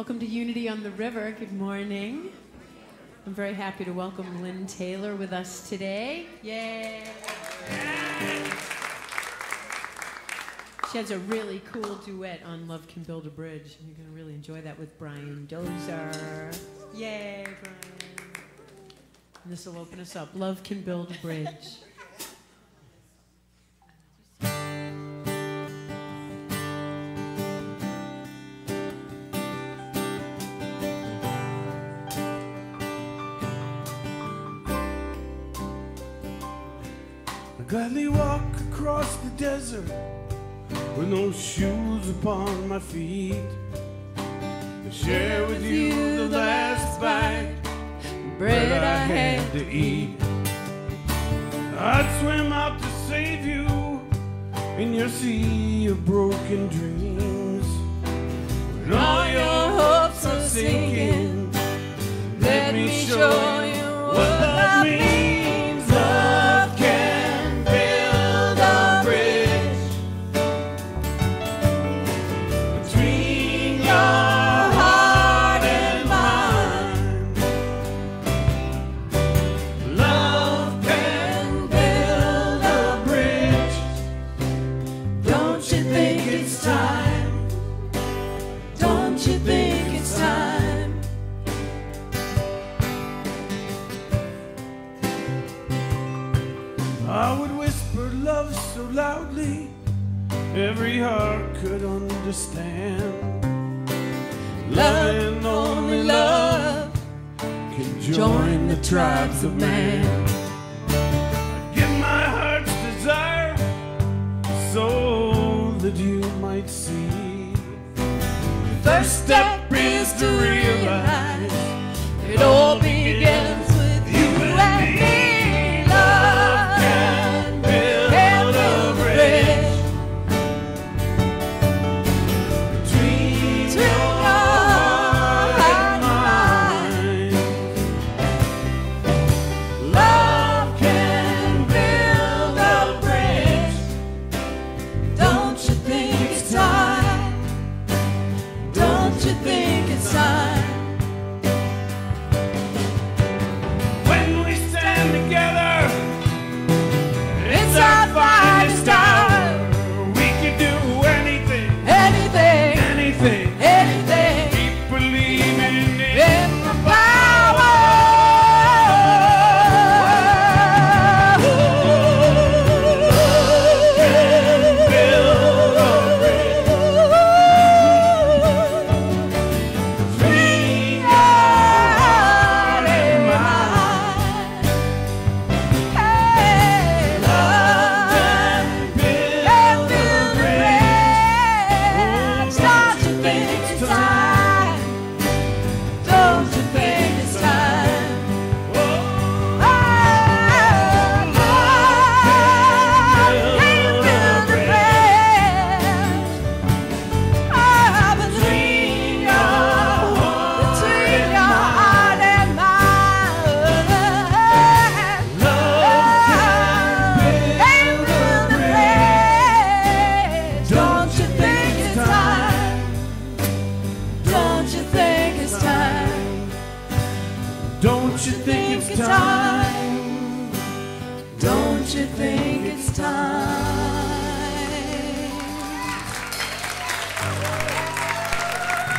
Welcome to Unity on the River. Good morning. I'm very happy to welcome Lynn Taylor with us today. Yay! She has a really cool duet on Love Can Build a Bridge. You're going to really enjoy that with Brian Dozer. Yay, Brian. And this will open us up. Love Can Build a Bridge. I gladly walk across the desert with no shoes upon my feet, and share with you the last bite of bread I had to eat. I'd swim out to save you in your sea of broken dreams. When all your hopes are sinking, let me show you what love means. Love can build a bridge between your heart and mine. Love can build a bridge. Don't you think it's time? Don't you think it's time? I would whisper love so loudly every heart could understand. Love and only love can join the tribes of man. I'd give my heart's desire so that you might see. The first step is to realize it all begins with you and me. Love can build a bridge between your heart and mine. Love can build a bridge. Don't you think it's time? Don't you think it's time? When we stand together, it's our finest hour. We can do anything, anything, anything, anything. Keep believing in the power. Can build a bridge between your heart and mine. Hey, love can build a bridge. Don't you think it's time? Don't you think it's time? Oh, love can build a bridge. Between your heart and mine. Love can build a bridge. Don't you think it's time? Don't you think it's time? Don't you think it's time? Don't you think it's time?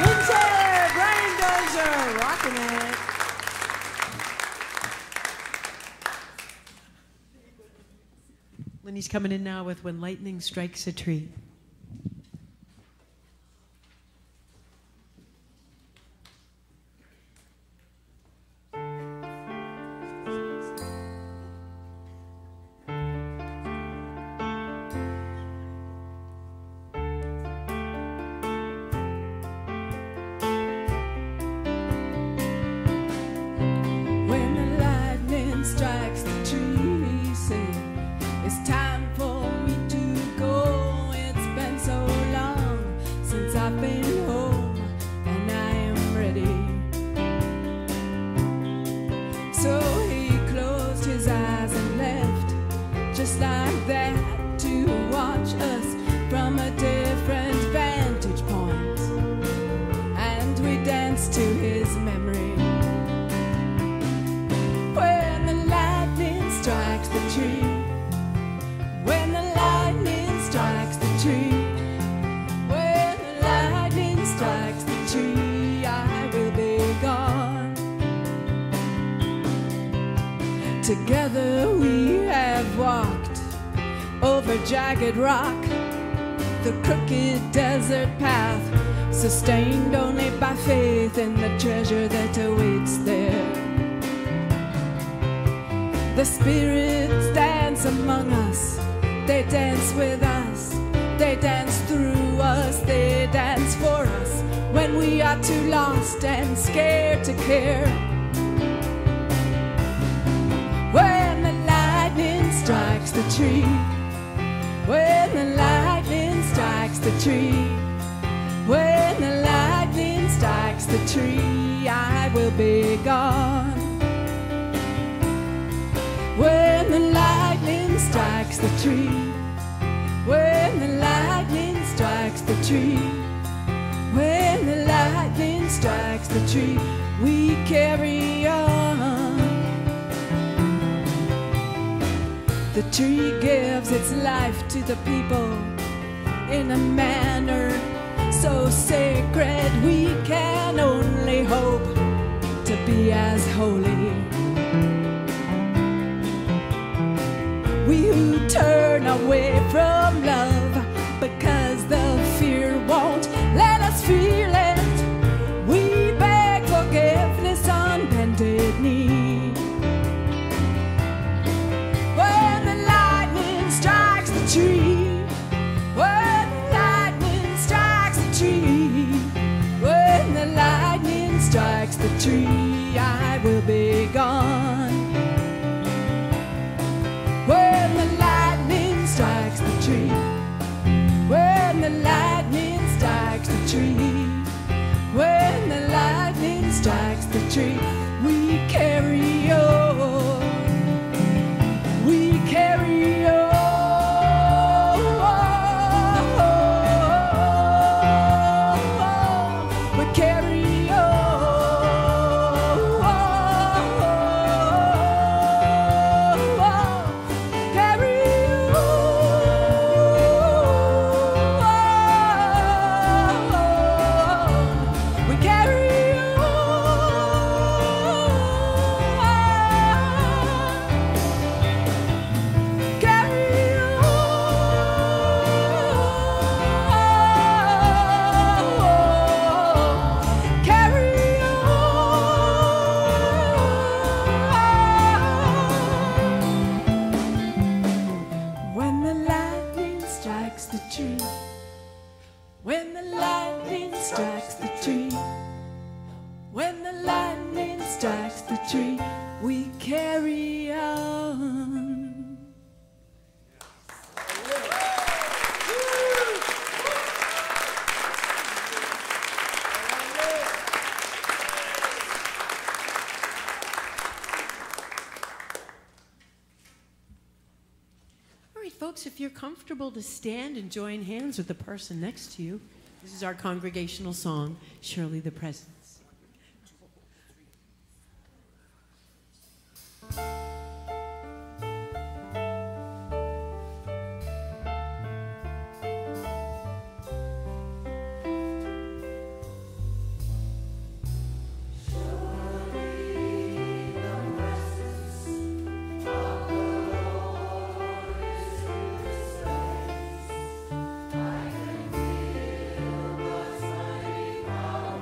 Lindsay, Brian Dozer, rocking it. Lindy's coming in now with When Lightning Strikes a Tree. When the lightning strikes the tree, say it's time for me to go. It's Together we have walked over jagged rock, the crooked desert path, sustained only by faith in the treasure that awaits there. The spirits dance among us, they dance with us, they dance through us, they dance for us when we are too lost and scared to care. When the lightning strikes the tree, when the lightning strikes the tree, when the lightning strikes the tree, I will be gone. When the lightning strikes the tree, when the lightning strikes the tree, when the lightning strikes the tree, we carry on. The tree gives its life to the people in a manner so sacred we can only hope to be as holy. We who turn away from love because the fear won't let us feel it, we beg forgiveness on bended knee. When the lightning strikes the tree, when the lightning strikes the tree, when the lightning strikes the tree, I will be gone. When the lightning strikes the tree, when the lightning strikes the tree, when the lightning strikes the tree, we carry on, we carry on, we carry on, carry on, we carry on, carry on, carry on. When the lightning strikes the tree, when the lightning strikes the tree, when the lightning strikes the tree, we carry on. All right, folks, if you're comfortable to stand and join hands with the person next to you, this is our congregational song, Surely the Presence. I can feel the mighty power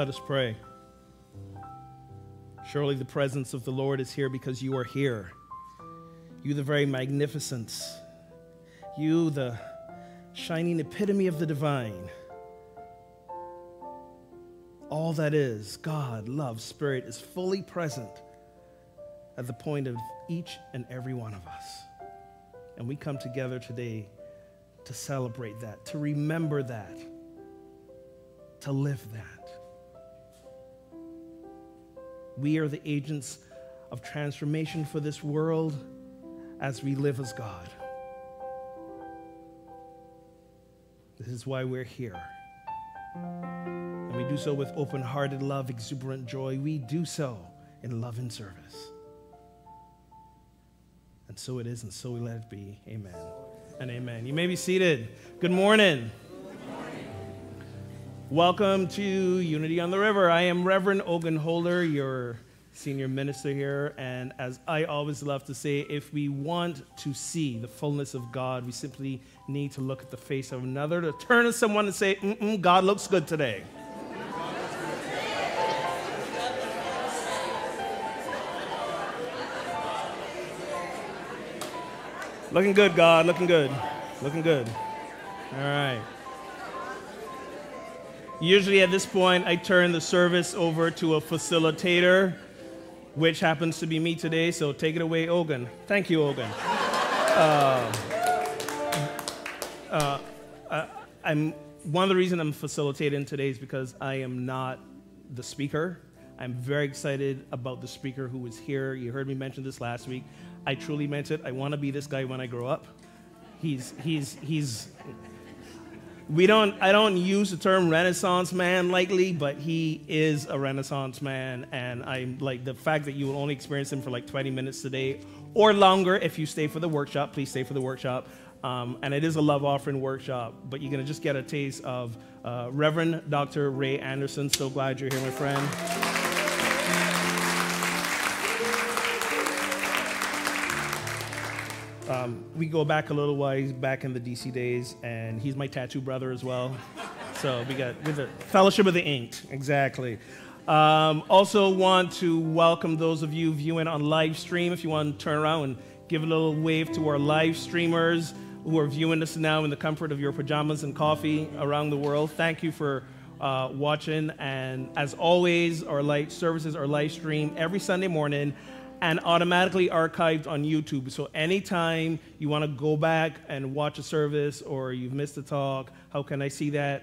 Let us pray. Surely the presence of the Lord is here because you are here. You, the very magnificence. You, the shining epitome of the divine. All that is, God, love, Spirit, is fully present at the point of each and every one of us. And we come together today to celebrate that, to remember that, to live that. We are the agents of transformation for this world as we live as God. This is why we're here. And we do so with open-hearted love, exuberant joy. We do so in love and service. And so it is, and so we let it be. Amen and amen. You may be seated. Good morning. Welcome to Unity on the River. I am Reverend Ogun Holder, your senior minister here. And as I always love to say, if we want to see the fullness of God, we simply need to look at the face of another, to turn to someone and say, God looks good today. Looking good, God, looking good. Looking good. All right. Usually at this point, I turn the service over to a facilitator, which happens to be me today, so take it away, Ogun. Thank you, Ogun. One of the reasons I'm facilitating today is because I am not the speaker. I'm very excited about the speaker who is here. You heard me mention this last week. I truly meant it. I want to be this guy when I grow up. I don't use the term Renaissance man lightly, but he is a Renaissance man, and I'm like the fact that you will only experience him for like 20 minutes today or longer if you stay for the workshop. Please stay for the workshop. And it is a love offering workshop, but you're going to just get a taste of Reverend Dr. Ray Anderson. So glad you're here, my friend. We go back a little while. He's back in the DC days, and he's my tattoo brother as well. So we got with the Fellowship of the Inked, exactly. Also want to welcome those of you viewing on live stream. If you want to turn around and give a little wave to our live streamers who are viewing us now in the comfort of your pajamas and coffee around the world. Thank you for watching. And as always, our live services are live streamed every Sunday morning and automatically archived on YouTube. So anytime you want to go back and watch a service or you've missed a talk, how can I see that?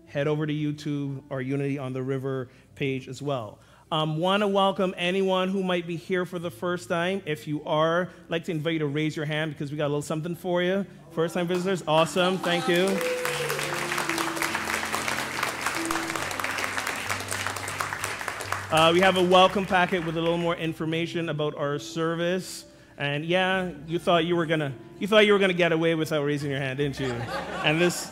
Head over to YouTube or Unity on the River page as well. Want to welcome anyone who might be here for the first time. If you are, I'd like to invite you to raise your hand because we got a little something for you. First-time visitors, awesome, thank you. We have a welcome packet with a little more information about our service. And yeah, you thought you were gonna get away without raising your hand, didn't you? And this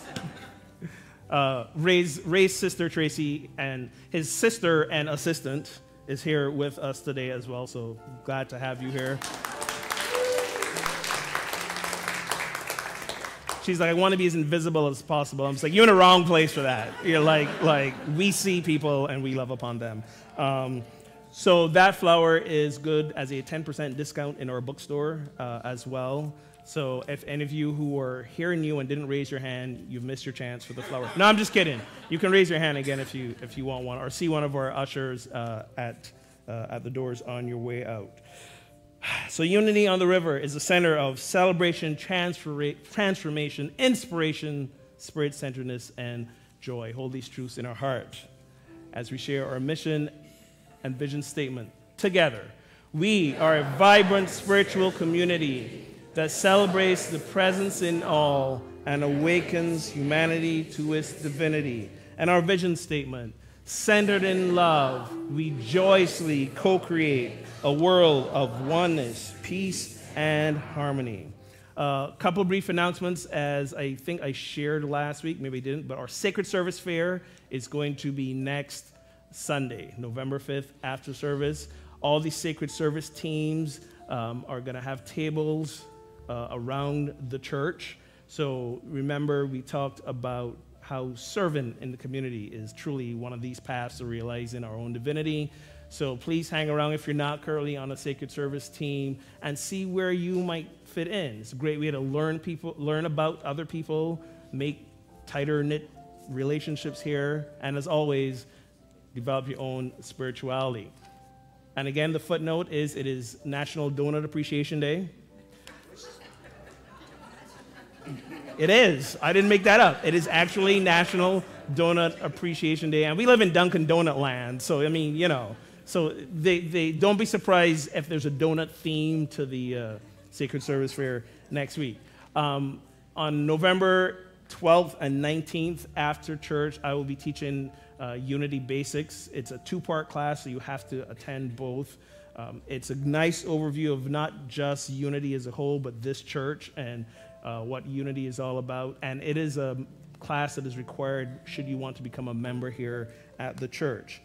Ray's sister Tracy and his sister and assistant is here with us today as well. So glad to have you here. She's like, I want to be as invisible as possible. I'm just like, you're in the wrong place for that. You're like we see people and we love upon them. So that flower is good as a 10% discount in our bookstore as well. So if any of you who are here new and didn't raise your hand, you've missed your chance for the flower. No, I'm just kidding. You can raise your hand again if you want one, or see one of our ushers at the doors on your way out. So Unity on the River is a center of celebration, transformation, inspiration, spirit-centeredness, and joy. Hold these truths in our heart as we share our mission and vision statement. Together, we are a vibrant spiritual community that celebrates the presence in all and awakens humanity to its divinity. And our vision statement, centered in love, we joyously co-create a world of oneness, peace, and harmony. A couple of brief announcements, as I think I shared last week, maybe I didn't, but our Sacred Service Fair is going to be next Sunday, November 5th, after service. All these Sacred Service teams are going to have tables around the church. So remember, we talked about how serving in the community is truly one of these paths to realizing our own divinity. So please hang around if you're not currently on a sacred service team and see where you might fit in. It's a great way to learn about other people, make tighter knit relationships here, and as always, develop your own spirituality. And again, the footnote is it is National Donut Appreciation Day. It is. I didn't make that up. It is actually National Donut Appreciation Day. And we live in Dunkin' Donut land, so I mean, you know. So they don't be surprised if there's a donut theme to the Sacred Service Fair next week. On November 12th and 19th after church, I will be teaching Unity Basics. It's a 2-part class, so you have to attend both. It's a nice overview of not just unity as a whole, but this church and what unity is all about. And it is a class that is required should you want to become a member here at the church.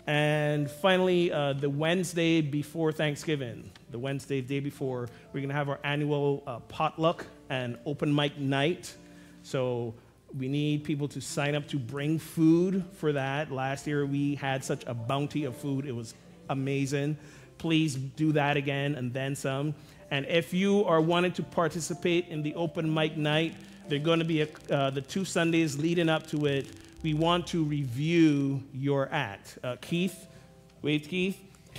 And finally, the Wednesday before Thanksgiving, the Wednesday, day before, we're going to have our annual potluck and open mic night. So we need people to sign up to bring food for that. Last year, we had such a bounty of food. It was amazing. Please do that again and then some. And if you are wanting to participate in the open mic night, they're going to be the 2 Sundays leading up to it. We want to review your act. Keith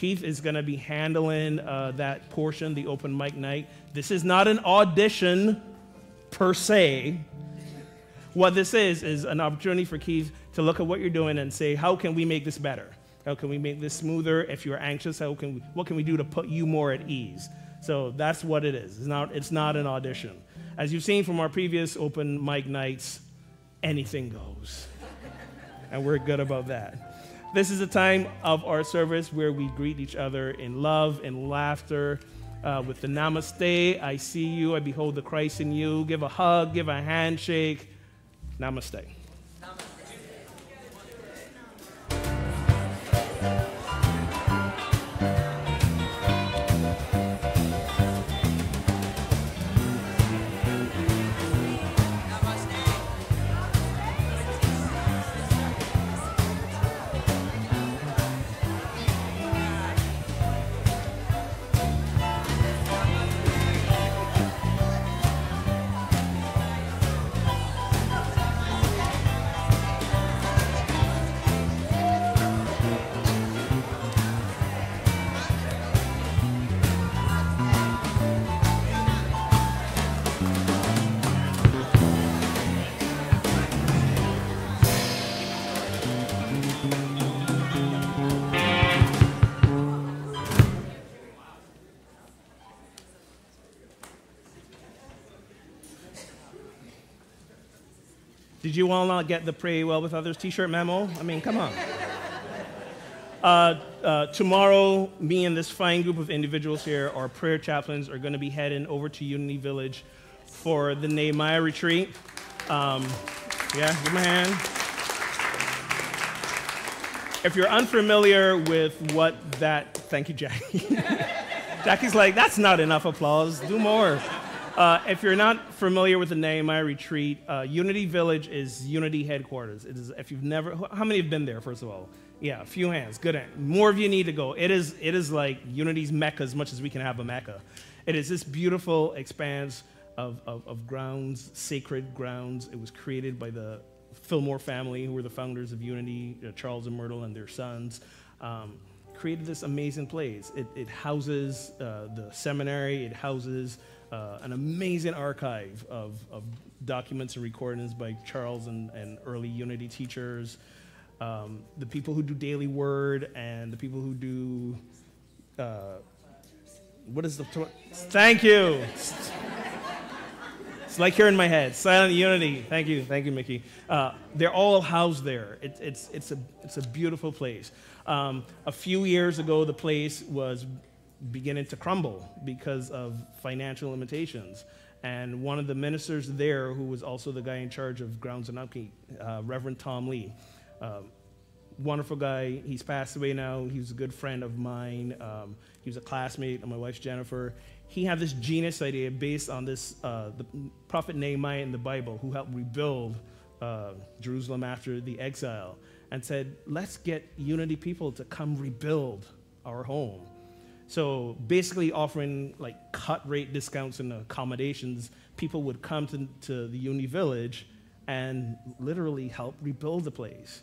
is going to be handling that portion, the open mic night. This is not an audition per se. What this is an opportunity for Keith to look at what you're doing and say, how can we make this better? How can we make this smoother? If you're anxious, what can we do to put you more at ease? So that's what it is. It's not an audition. As you've seen from our previous open mic nights, anything goes. And we're good about that. This is a time of our service where we greet each other in love and laughter with the namaste. I see you, I behold the Christ in you. Give a hug, give a handshake. Namaste. Did you all not get the Pray Well with Others t-shirt memo? I mean, come on. Tomorrow, me and this fine group of individuals here, our prayer chaplains, are going to be heading over to Unity Village for the Nehemiah retreat. Yeah, give them a hand. If you're unfamiliar with what that, thank you, Jackie. Jackie's like, that's not enough applause, do more. If you're not familiar with the Nehemiah retreat, Unity Village is Unity headquarters. It is, if you've never, how many have been there, first of all? Yeah, a few hands, good hand. More of you need to go. It is like Unity's Mecca as much as we can have a Mecca. It is this beautiful expanse of grounds, sacred grounds. It was created by the Fillmore family, who were the founders of Unity, Charles and Myrtle and their sons. Created this amazing place. It houses the seminary, it houses an amazing archive of documents and recordings by Charles and early Unity teachers, the people who do daily word, and the people who do, what is the, thank you. It's like here in my head, Silent Unity. Thank you, Mickey. They're all housed there. It's a beautiful place. A few years ago, the place was beginning to crumble because of financial limitations. And one of the ministers there, who was also the guy in charge of grounds and upkeep, Reverend Tom Lee, wonderful guy. He's passed away now. He was a good friend of mine. He was a classmate of my wife, Jennifer. He had this genius idea based on this, the prophet Nehemiah in the Bible, who helped rebuild Jerusalem after the exile and said, let's get Unity people to come rebuild our home. So basically offering like cut rate discounts and accommodations, people would come to the Uni Village and literally help rebuild the place.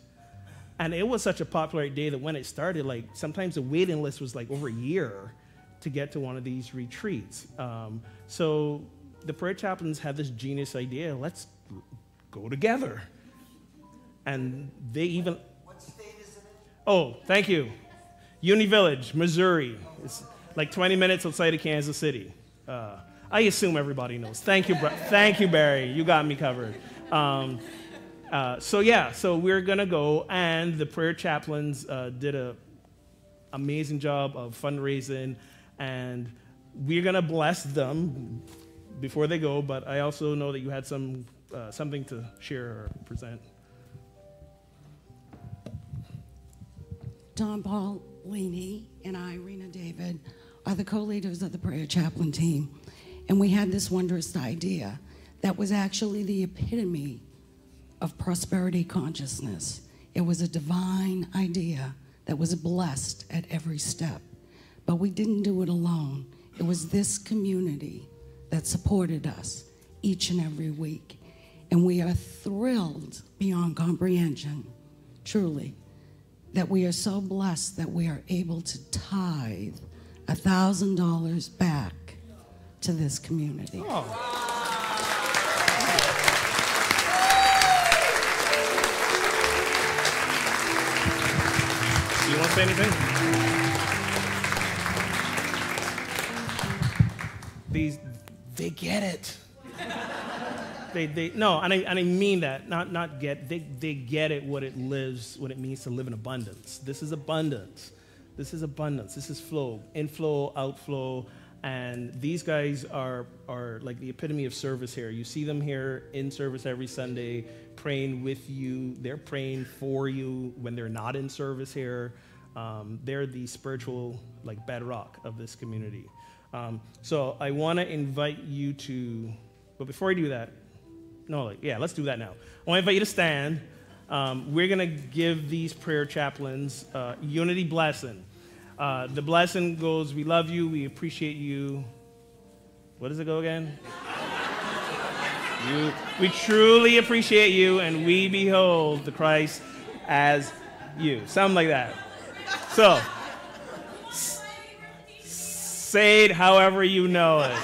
And it was such a popular idea that when it started, like sometimes the waiting list was like over a year to get to one of these retreats. So the prayer chaplains had this genius idea, let's go together. And they even... What state is it in? Oh, thank you. Uni Village, Missouri. It's like 20 minutes outside of Kansas City. I assume everybody knows. Thank you, thank you, Barry. You got me covered. So we're gonna go, and the prayer chaplains did an amazing job of fundraising, and we're gonna bless them before they go. But I also know that you had something to share or present. Don Paulini and I, Rena David, are the co-leaders of the prayer chaplain team. And we had this wondrous idea that was actually the epitome of prosperity consciousness. It was a divine idea that was blessed at every step. But we didn't do it alone. It was this community that supported us each and every week. And we are thrilled beyond comprehension, truly, that we are so blessed that we are able to tithe $1,000 back to this community. Oh. Do you want to say anything? They get it. No, and I mean that, not get, they get it, what it means to live in abundance. This is abundance. This is abundance. This is flow, inflow, outflow, and these guys are like the epitome of service here. You see them here in service every Sunday, praying with you. They're praying for you when they're not in service here. They're the spiritual like bedrock of this community. So I want to invite you to, but before I do that, let's do that now. I want to invite you to stand. We're going to give these prayer chaplains unity blessing. The blessing goes, we love you, we appreciate you. What does it go again? We truly appreciate you, and we behold the Christ as you. Something like that. So, say it however you know it.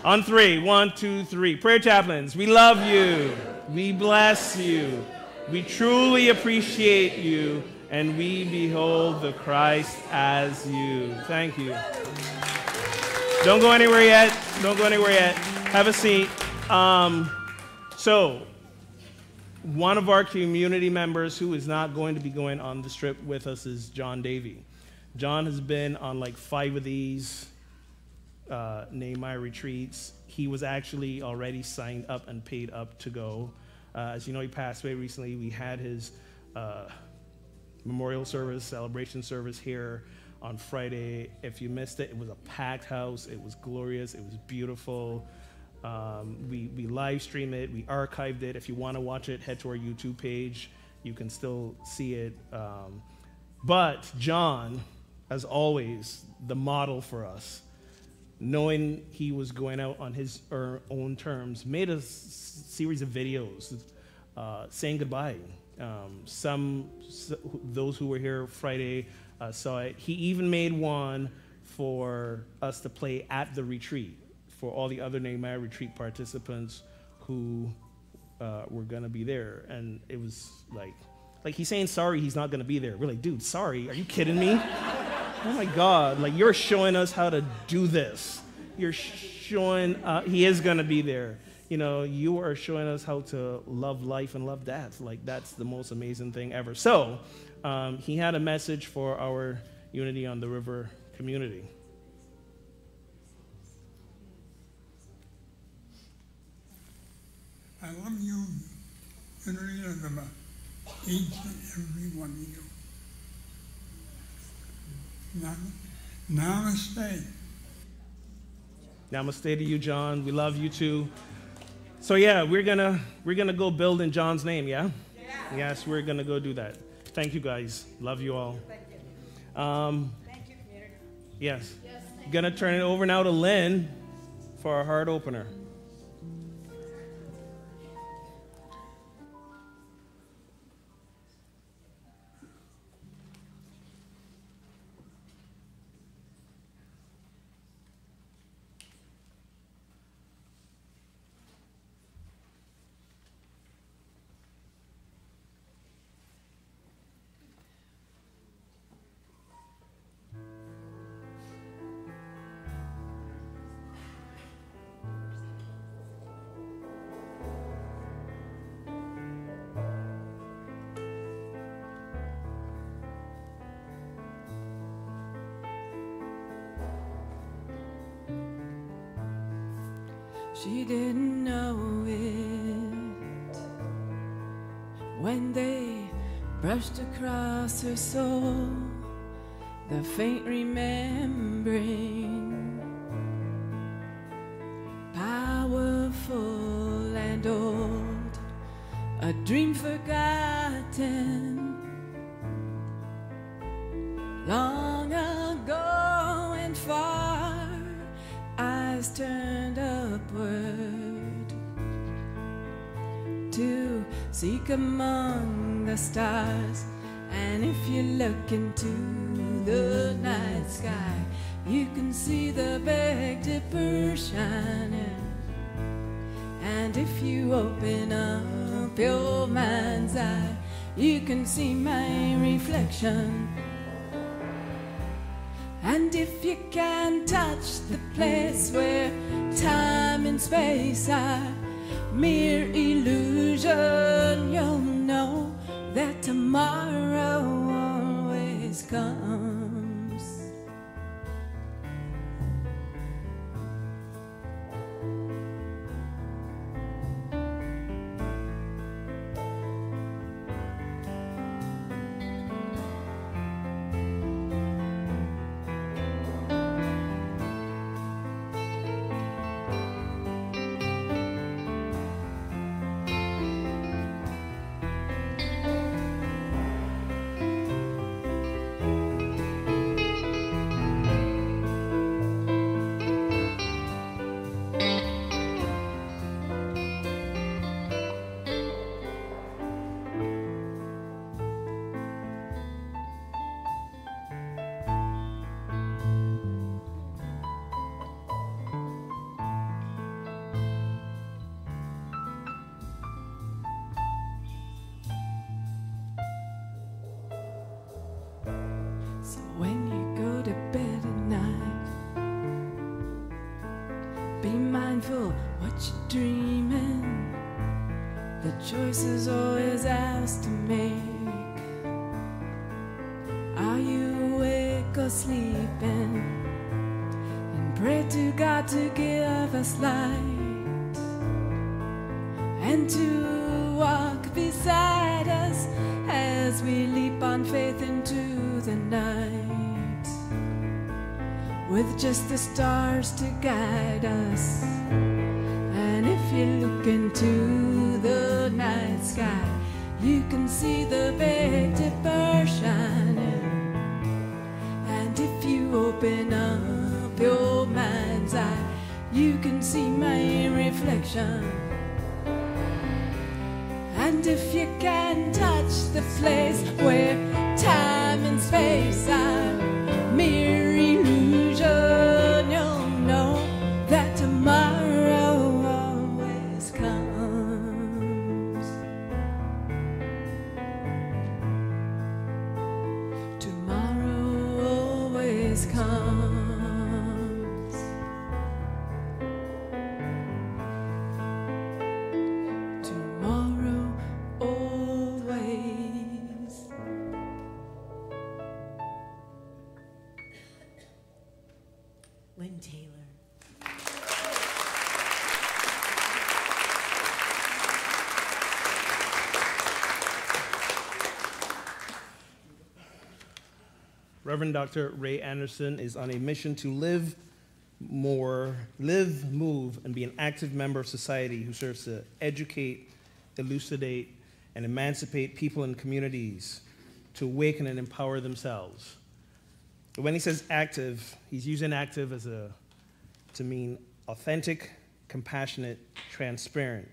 On 3, 1, 2, 3. Prayer chaplains, we love you. We bless you. We truly appreciate you, and we behold the Christ as you. Thank you. Don't go anywhere yet. Don't go anywhere yet. Have a seat. So, one of our community members who is not going to be going on this trip with us is John Davey. John has been on like 5 of these Nehemiah retreats. He was actually already signed up and paid up to go. As you know, he passed away recently. We had his memorial service, celebration service here on Friday. If you missed it, it was a packed house. It was glorious. It was beautiful. We live stream it. We archived it. If you want to watch it, head to our YouTube page. You can still see it. But John, as always, the model for us, knowing he was going out on his own terms, made a series of videos saying goodbye. Those who were here Friday saw it. He even made one for us to play at the retreat for all the other Nehemiah retreat participants who were going to be there. And it was like he's saying sorry he's not going to be there. We're like, dude, sorry, are you kidding me? Oh my God, like you're showing us how to do this. You're showing, he is going to be there. You know, you are showing us how to love life and love death. Like that's the most amazing thing ever. So he had a message for our Unity on the River community. I love you, Unity on the River, each and every one of you. Namaste. Namaste to you, John. We love you too. So yeah, we're gonna go build in John's name, yeah? Yes, we're gonna go do that. Thank you guys. Love you all. Thank you. Thank you, community. Yes. Gonna turn it over now to Lynn for our heart opener. She didn't know it when they brushed across her soul, the faint remembering, powerful and old, a dream forgotten long ago and far, eyes turned upward to seek among the stars. And if you look into the night sky, you can see the Big Dipper shining. And if you open up your mind's eye, you can see my reflection. And if you can touch the place where time and space are mere illusion, you'll know that tomorrow always comes. So when you go to bed at night, be mindful what you're dreaming. The choice is always ours to make. Are you awake or sleeping? And pray to God to give us light, and to walk beside us as we leap on faith into the night, with just the stars to guide us. And if you look into the night sky, you can see the Big Dipper shining. And if you open up your mind's eye, you can see my reflection. And if you can touch the place where time and space are mere illusion, you'll know that tomorrow always comes. Tomorrow always comes. Tomorrow always. Lynn Taylor. Reverend Dr. Ray Anderson is on a mission to live live, move, and be an active member of society who serves to educate, elucidate, and emancipate people and communities to awaken and empower themselves. When he says active, he's using active to mean authentic, compassionate, transparent,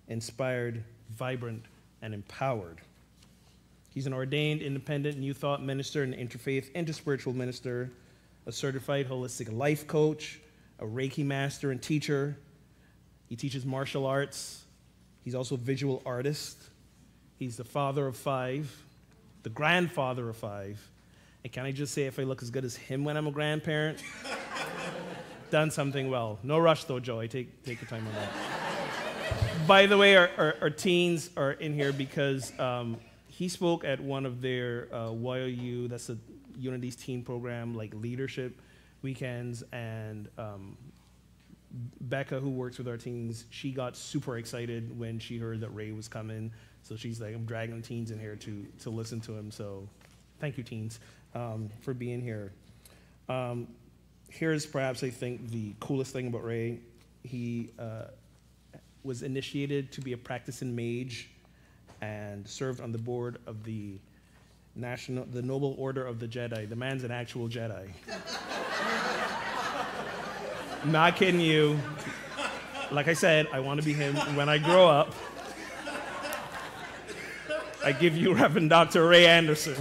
inspired, vibrant, and empowered. He's an ordained, independent, New Thought minister, an interfaith, interspiritual minister, a certified holistic life coach, a Reiki master and teacher. He teaches martial arts. He's also a visual artist. He's the father of 5, the grandfather of 5. And can I just say, if I look as good as him when I'm a grandparent, done something well. No rush though, Joey. Take your time on that. By the way, our teens are in here because he spoke at one of their YOU, that's a Unity's teen program, like leadership weekends, and Becca, who works with our teens, she got super excited when she heard that Ray was coming. So she's like, I'm dragging the teens in here to listen to him. So thank you, teens, for being here. Here's perhaps, I think, the coolest thing about Ray. He was initiated to be a practicing mage and served on the board of the Noble Order of the Jedi. The man's an actual Jedi. Not kidding you. Like I said, I want to be him when I grow up. I give you Reverend Dr. Ray Anderson.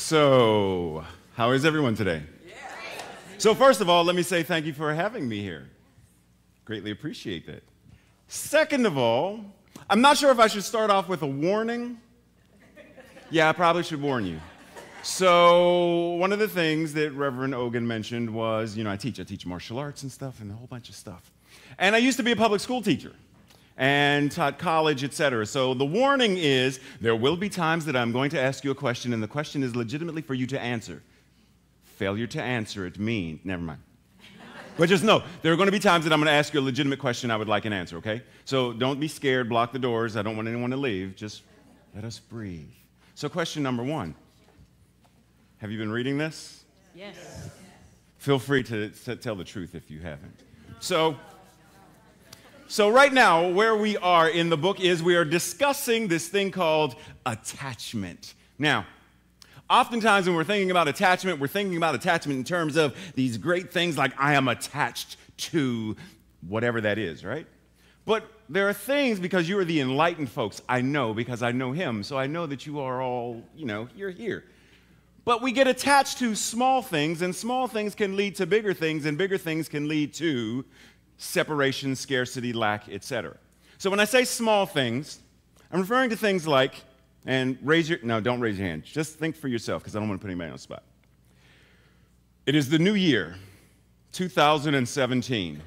So, how is everyone today? So first of all, let me say thank you for having me here. Greatly appreciate that. Second of all, I'm not sure if I should start off with a warning. Yeah, I probably should warn you. So one of the things that Reverend Ogan mentioned was, I teach martial arts and stuff and a whole bunch of stuff. And I used to be a public school teacher and taught college, etc. So the warning is there will be times that I'm going to ask you a question and the question is legitimately for you to answer. Failure to answer it means, never mind. But just know, there are going to be times that I'm going to ask you a legitimate question I would like an answer, okay? So don't be scared, block the doors. I don't want anyone to leave. Just let us breathe. So question number 1. Have you been reading this? Yes. Feel free to tell the truth if you haven't. So right now, where we are in the book is we are discussing this thing called attachment. Now, oftentimes when we're thinking about attachment in terms of these great things like I am attached to whatever that is, right? But there are things, because you are the enlightened folks, I know because I know him, so I know that you are all, you're here. But we get attached to small things, and small things can lead to bigger things, and bigger things can lead to separation, scarcity, lack, etc. So when I say small things, I'm referring to things like, and don't raise your hand. Just think for yourself, because I don't want to put anybody on the spot. It is the new year, 2017.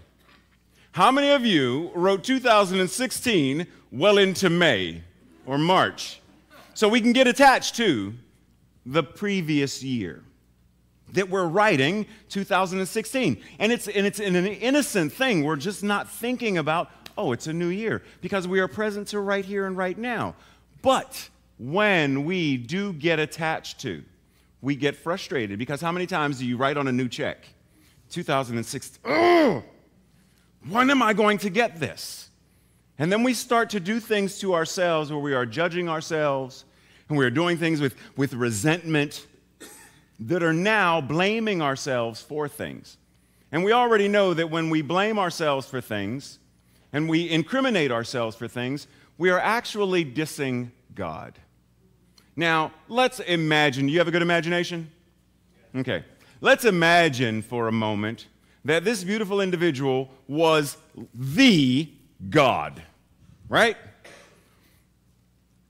How many of you wrote 2016 well into May or March? So we can get attached to the previous year that we're writing 2016. And it's an innocent thing. We're just not thinking about, oh, it's a new year, because we are present to right here and right now. But when we do get attached to, we get frustrated, because how many times do you write on a new check? 2016, oh, when am I going to get this? And then we start to do things to ourselves where we are judging ourselves, and we are doing things with resentment that are now blaming ourselves for things. And we already know that when we blame ourselves for things and we incriminate ourselves for things, we are actually dissing God. Now, let's imagine, you have a good imagination? Okay. Let's imagine for a moment that this beautiful individual was the God, right?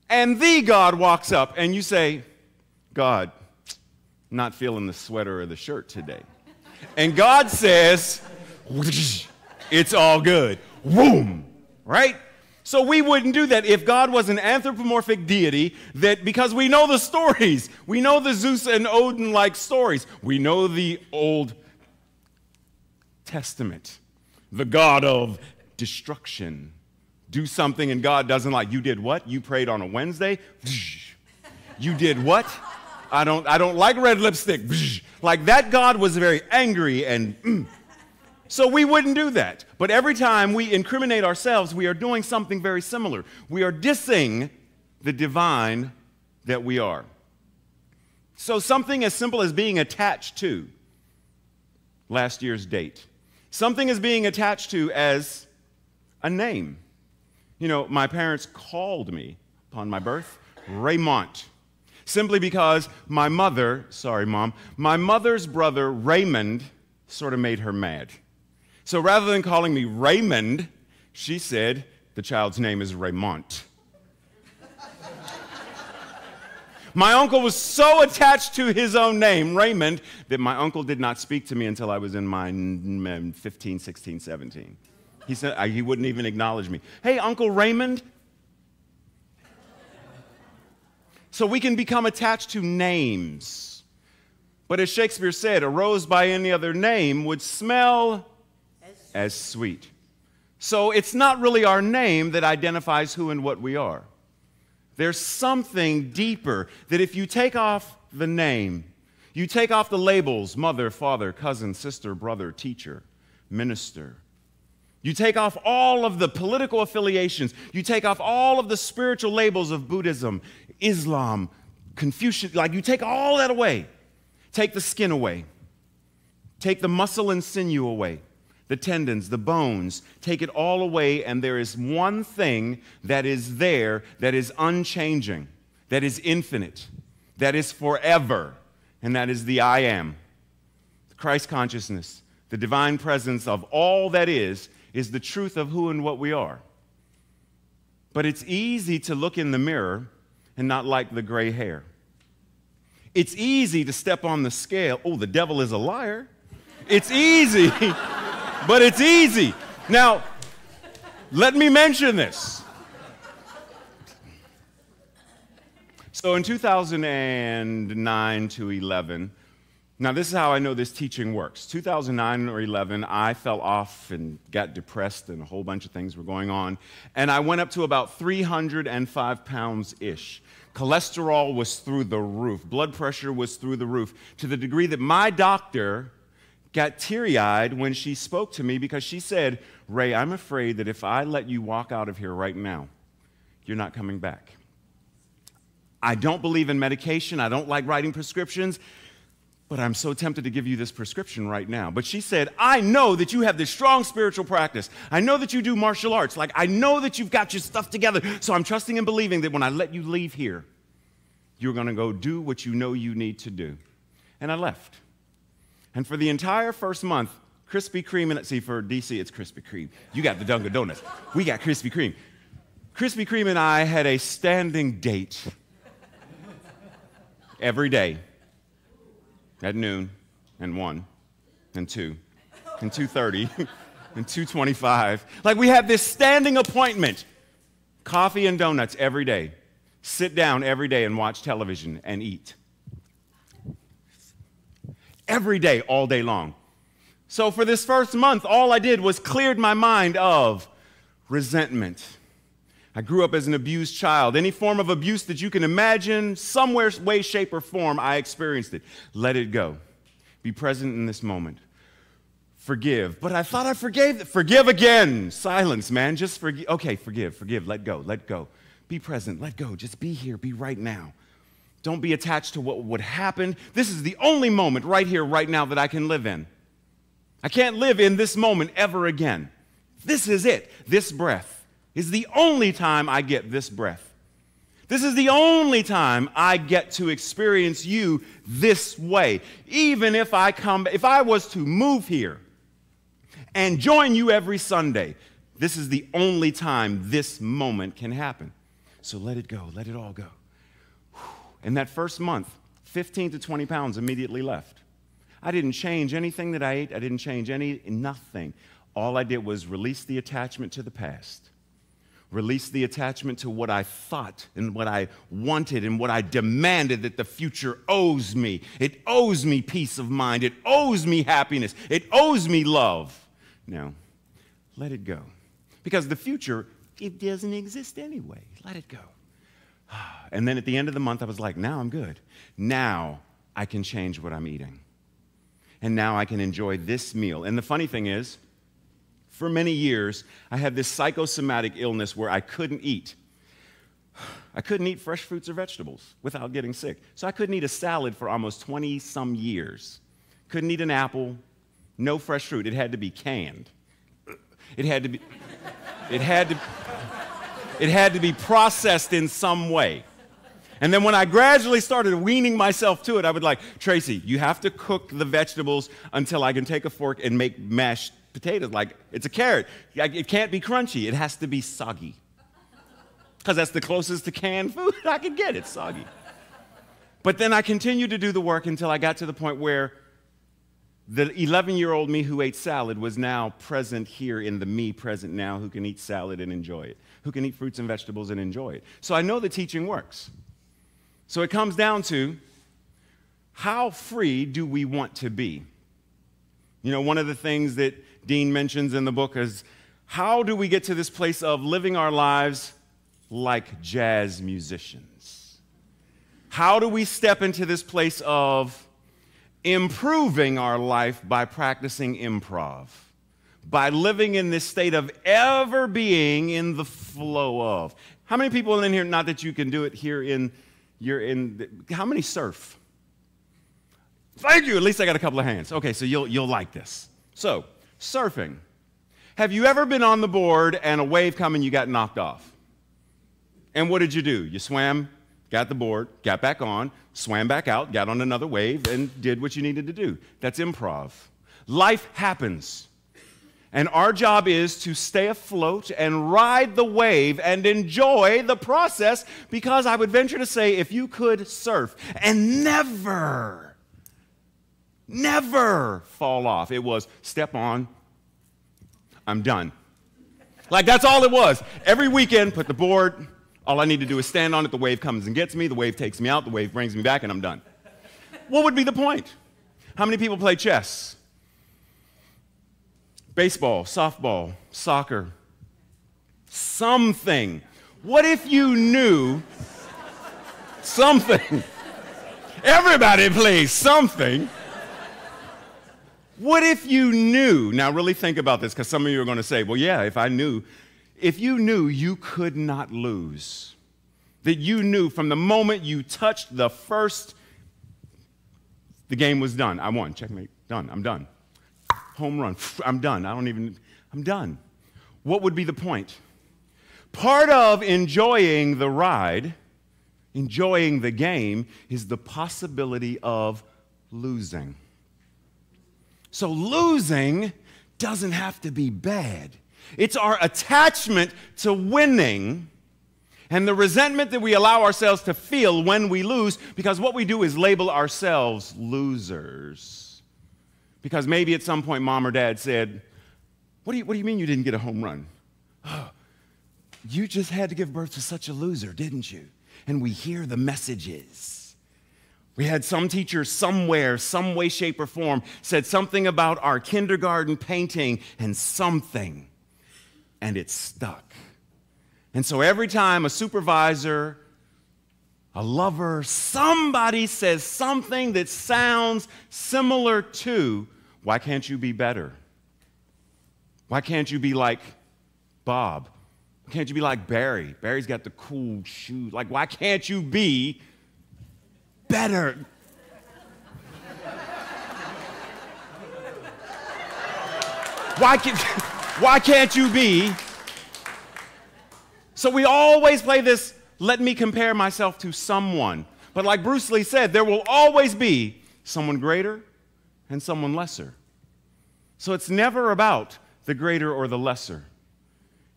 And the God walks up and you say, God, not feeling the sweater or the shirt today. And God says, it's all good. Boom, right? So we wouldn't do that if God was an anthropomorphic deity that, because we know the stories. We know the Zeus and Odin-like stories. We know the Old Testament. the God of destruction. Do something and God doesn't like. You did what? You prayed on a Wednesday? You did what? I don't like red lipstick. Like that God was very angry and So we wouldn't do that. But every time we incriminate ourselves, we are doing something very similar. We are dissing the divine that we are. So something as simple as being attached to last year's date. Something is being attached to as a name. You know, my parents called me upon my birth Raymont, simply because my mother, sorry mom, my mother's brother Raymond sort of made her mad. So rather than calling me Raymond, she said the child's name is Raymont. My uncle was so attached to his own name, Raymond, that my uncle did not speak to me until I was in my 15, 16, 17. He said he wouldn't even acknowledge me. Hey, Uncle Raymond. So we can become attached to names. But as Shakespeare said, a rose by any other name would smell as sweet. So it's not really our name that identifies who and what we are. There's something deeper that if you take off the name, you take off the labels, mother, father, cousin, sister, brother, teacher, minister. You take off all of the political affiliations. You take off all of the spiritual labels of Buddhism, Islam, Confucian. Like you take all that away. Take the skin away. Take the muscle and sinew away. The tendons, the bones. Take it all away, and there is one thing that is there that is unchanging, that is infinite, that is forever, and that is the I am. The Christ consciousness, the divine presence of all that is the truth of who and what we are. But it's easy to look in the mirror and not like the gray hair. It's easy to step on the scale. Oh, the devil is a liar. It's easy, but it's easy. Now, let me mention this. So in 2009 to 11, now this is how I know this teaching works. 2009 or 11, I fell off and got depressed and a whole bunch of things were going on. And I went up to about 305 pounds-ish. Cholesterol was through the roof. Blood pressure was through the roof, to the degree that my doctor got teary-eyed when she spoke to me because she said, Ray, I'm afraid that if I let you walk out of here right now, you're not coming back. I don't believe in medication. I don't like writing prescriptions. But I'm so tempted to give you this prescription right now. But she said, I know that you have this strong spiritual practice. I know that you do martial arts. Like, I know that you've got your stuff together. So I'm trusting and believing that when I let you leave here, you're going to go do what you know you need to do. And I left. And for the entire first month, Krispy Kreme, and see, for DC, it's Krispy Kreme. You got the Dunkin' Donuts. We got Krispy Kreme. Krispy Kreme and I had a standing date every day. At noon, and 1, and 2, and 2:30, and 2:25. Like we had this standing appointment. Coffee and donuts every day. Sit down every day and watch television and eat. Every day, all day long. So for this first month, all I did was cleared my mind of resentment. I grew up as an abused child. Any form of abuse that you can imagine, somewhere, way, shape, or form, I experienced it. Let it go. Be present in this moment. Forgive. But I thought I forgave. Forgive again. Silence, man. Just forgive. Okay, forgive. Let go. Let go. Be present. Let go. Just be here. Be right now. Don't be attached to what would happen. This is the only moment right here, right now that I can live in. I can't live in this moment ever again. This is it. This breath is the only time I get this breath. This is the only time I get to experience you this way. Even if I was to move here and join you every Sunday, this is the only time this moment can happen. So let it go. Let it all go. In that first month, 15 to 20 pounds immediately left. I didn't change anything that I ate. I didn't change nothing. All I did was release the attachment to the past. Release the attachment to what I thought and what I wanted and what I demanded that the future owes me. It owes me peace of mind. It owes me happiness. It owes me love. No. let it go. Because the future, it doesn't exist anyway. Let it go. And then at the end of the month, I was like, now I'm good. Now I can change what I'm eating. And now I can enjoy this meal. And the funny thing is, for many years, I had this psychosomatic illness where I couldn't eat. I couldn't eat fresh fruits or vegetables without getting sick. So I couldn't eat a salad for almost 20-some years. Couldn't eat an apple, no fresh fruit. It had to be canned. It had to be processed in some way. And then when I gradually started weaning myself to it, I would like, Tracy, you have to cook the vegetables until I can take a fork and make mashed potatoes. Like, it's a carrot. It can't be crunchy. It has to be soggy. Because that's the closest to canned food I could get. It's soggy. But then I continued to do the work until I got to the point where the 11-year-old me who ate salad was now present here in the me present now who can eat salad and enjoy it, who can eat fruits and vegetables and enjoy it. So I know the teaching works. So it comes down to, how free do we want to be? You know, one of the things that Dean mentions in the book is, how do we get to this place of living our lives like jazz musicians? How do we step into this place of improving our life by practicing improv, by living in this state of ever being in the flow of? How many people in here, not that you can do it here how many surf? Thank you, at least I got a couple of hands. Okay, so you'll like this. So, surfing. Have you ever been on the board and a wave come and you got knocked off? And what did you do? You swam, got the board, got back on, swam back out, got on another wave, and did what you needed to do. That's improv. Life happens. And our job is to stay afloat and ride the wave and enjoy the process, because I would venture to say, if you could surf and never fall off, it was step on, I'm done. Like, that's all it was. Every weekend, put the board, all I need to do is stand on it, the wave comes and gets me, the wave takes me out, the wave brings me back, and I'm done. What would be the point? How many people play chess? Baseball, softball, soccer, something. What if you knew something? Everybody plays something. What if you knew? Now really think about this, because some of you are going to say, well, yeah, if you knew you could not lose, that you knew from the moment you touched the first, the game was done. I won, checkmate, done, I'm done. Home run, I'm done, I'm done. What would be the point? Part of enjoying the ride, enjoying the game, is the possibility of losing. So losing doesn't have to be bad. It's our attachment to winning and the resentment that we allow ourselves to feel when we lose, because what we do is label ourselves losers. Because maybe at some point mom or dad said, what do you mean you didn't get a home run? Oh, you just had to give birth to such a loser, didn't you? And we hear the messages. We had some teacher somewhere, some way, shape, or form, said something about our kindergarten painting and something, and it stuck. And so every time a supervisor, a lover, somebody says something that sounds similar to, why can't you be better? Why can't you be like Bob? Why can't you be like Barry? Barry's got the cool shoes. Like, why can't you be better? Why can't you be? So we always play this, let me compare myself to someone. But like Bruce Lee said, there will always be someone greater and someone lesser. So it's never about the greater or the lesser.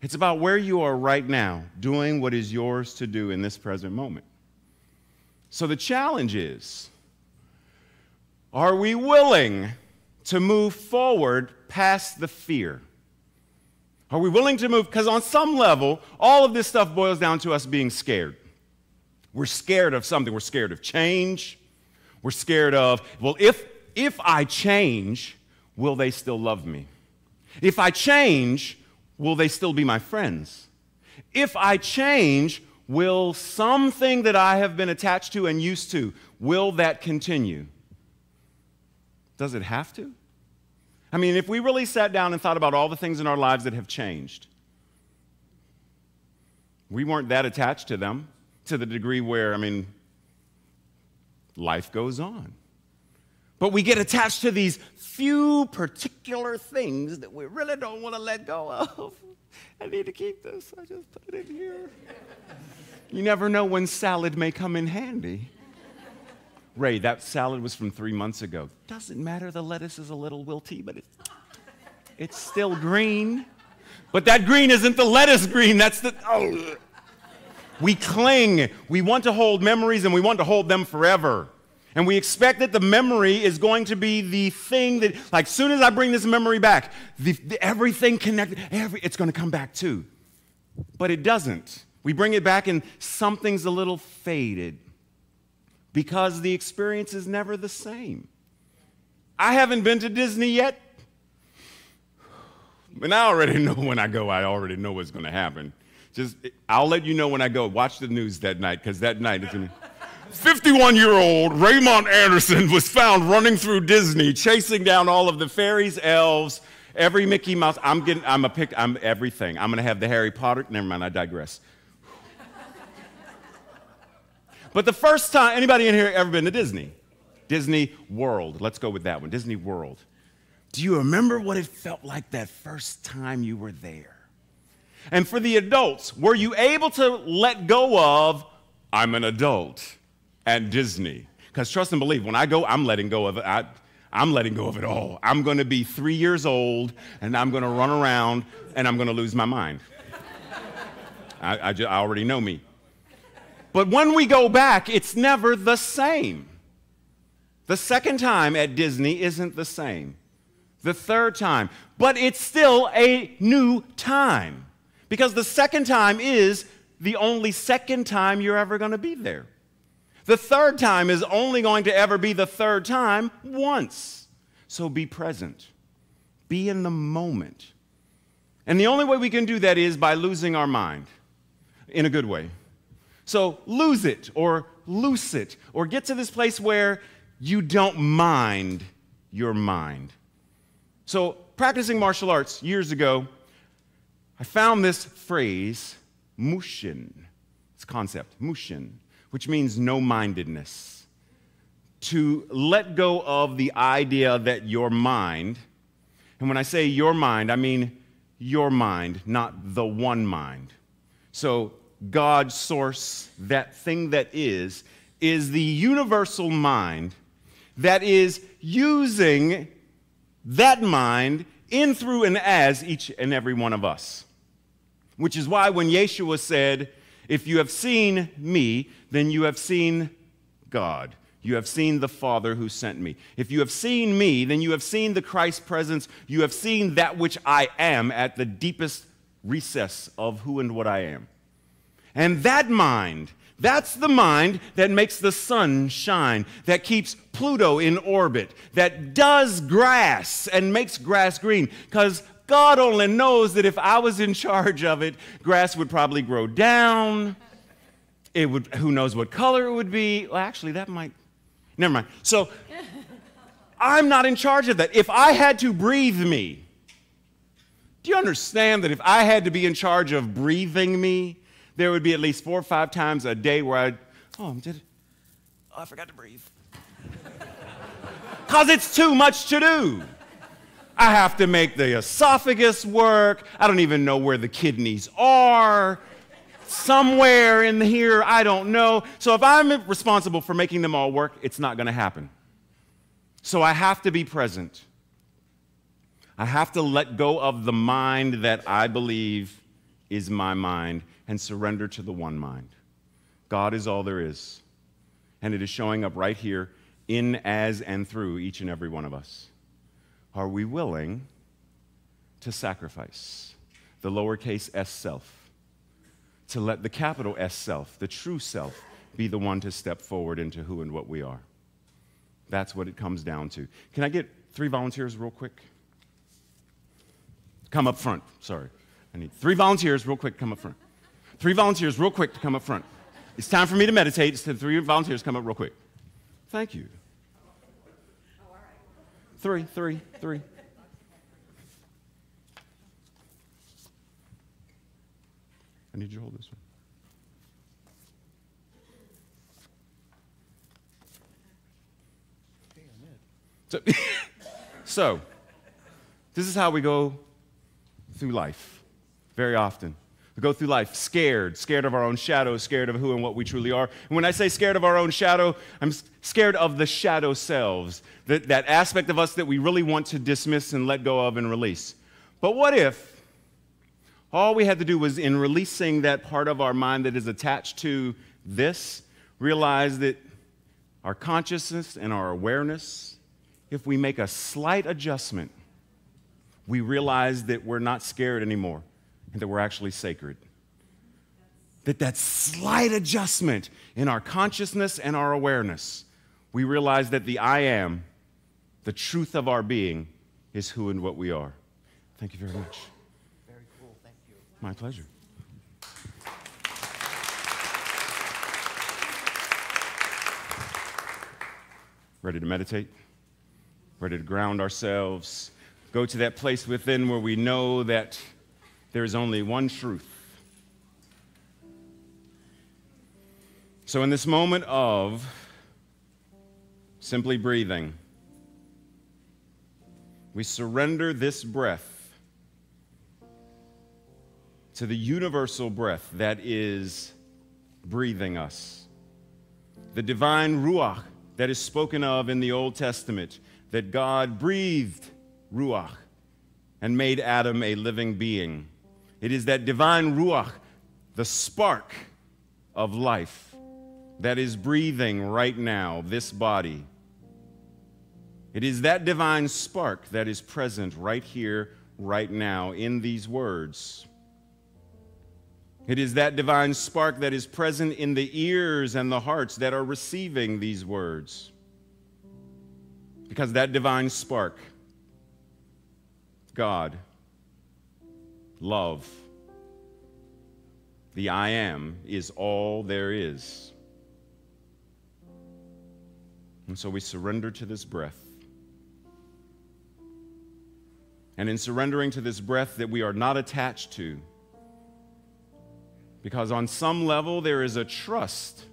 It's about where you are right now, doing what is yours to do in this present moment. So the challenge is, are we willing to move forward past the fear? Are we willing to move? Because on some level, all of this stuff boils down to us being scared. We're scared of something. We're scared of change. We're scared of, well, if I change, will they still love me? If I change, will they still be my friends? If I change, will something that I have been attached to and used to, will that continue? Does it have to? I mean, if we really sat down and thought about all the things in our lives that have changed, we weren't that attached to them to the degree where, I mean, life goes on. But we get attached to these few particular things that we really don't want to let go of. I need to keep this. I just put it in here. You never know when salad may come in handy. Ray, that salad was from 3 months ago. Doesn't matter, the lettuce is a little wilty, but it's still green. But that green isn't the lettuce green, that's the, oh. We cling. We want to hold memories and we want to hold them forever. And we expect that the memory is going to be the thing that, like, soon as I bring this memory back, everything connected, it's going to come back too. But it doesn't. We bring it back and something's a little faded because the experience is never the same. I haven't been to Disney yet, and I already know when I go, I already know what's going to happen. I'll let you know when I go. Watch the news that night, because that night it's going to... 51-year-old Raymont Anderson was found running through Disney, chasing down all of the fairies, elves, every Mickey Mouse. I'm everything. I'm going to have the Harry Potter. Never mind, I digress. But the first time, anybody in here ever been to Disney? Disney World. Let's go with that one, Disney World. Do you remember what it felt like that first time you were there? And for the adults, were you able to let go of, I'm an adult at Disney? Because trust and believe, when I go, I'm letting go of it. I'm letting go of it all. I'm going to be 3 years old, and I'm going to run around, and I'm going to lose my mind. I already know me. But when we go back, it's never the same. The second time at Disney isn't the same. The third time. But it's still a new time. Because the second time is the only second time you're ever going to be there. The third time is only going to ever be the third time once. So be present. Be in the moment. And the only way we can do that is by losing our mind in a good way. So lose it or loose it or get to this place where you don't mind your mind. So practicing martial arts years ago, I found this phrase, mushin. It's a concept, mushin, which means no-mindedness. To let go of the idea that your mind, and when I say your mind, I mean your mind, not the one mind. So God's source, that thing that is the universal mind that is using that mind in, through, and as each and every one of us. Which is why when Yeshua said, if you have seen me, then you have seen God. You have seen the Father who sent me. If you have seen me, then you have seen the Christ presence. You have seen that which I am at the deepest recess of who and what I am. And that mind, that's the mind that makes the sun shine, that keeps Pluto in orbit, that does grass and makes grass green. Because God only knows that if I was in charge of it, grass would probably grow down. It would, who knows what color it would be. Well, actually, that might, never mind. So I'm not in charge of that. If I had to breathe me, do you understand that if I had to be in charge of breathing me, there would be at least 4 or 5 times a day where I forgot to breathe. Because it's too much to do. I have to make the esophagus work. I don't even know where the kidneys are. Somewhere in here, I don't know. So if I'm responsible for making them all work, it's not going to happen. So I have to be present. I have to let go of the mind that I believe is my mind and surrender to the one mind. God is all there is. And it is showing up right here in, as, and through each and every one of us. Are we willing to sacrifice the lowercase s self, to let the capital S self, the true self, be the one to step forward into who and what we are? That's what it comes down to. Can I get 3 volunteers real quick? Come up front, sorry. I need 3 volunteers real quick to come up front. 3 volunteers real quick to come up front. It's time for me to meditate. It's 3 volunteers come up real quick. Thank you. 3. I need you to hold this one. So, this is how we go through life very often. We go through life scared of our own shadow, scared of who and what we truly are. And when I say scared of our own shadow, I'm scared of the shadow selves, that aspect of us that we really want to dismiss and let go of and release. But what if all we had to do was, in releasing that part of our mind that is attached to this, realize that our consciousness and our awareness, if we make a slight adjustment, we realize that we're not scared anymore and that we're actually sacred. That slight adjustment in our consciousness and our awareness, we realize that the I am, the truth of our being, is who and what we are. Thank you very much. Very cool. Thank you. My pleasure. Ready to meditate? Ready to ground ourselves? Go to that place within where we know that there is only one truth. So in this moment of simply breathing, we surrender this breath to the universal breath that is breathing us. The divine Ruach that is spoken of in the Old Testament, that God breathed Ruach and made Adam a living being. It is that divine Ruach, the spark of life, that is breathing right now this body. It is that divine spark that is present right here, right now, in these words. It is that divine spark that is present in the ears and the hearts that are receiving these words. Because that divine spark, God, love, the I am, is all there is. And so we surrender to this breath. And in surrendering to this breath that we are not attached to, because on some level there is a trust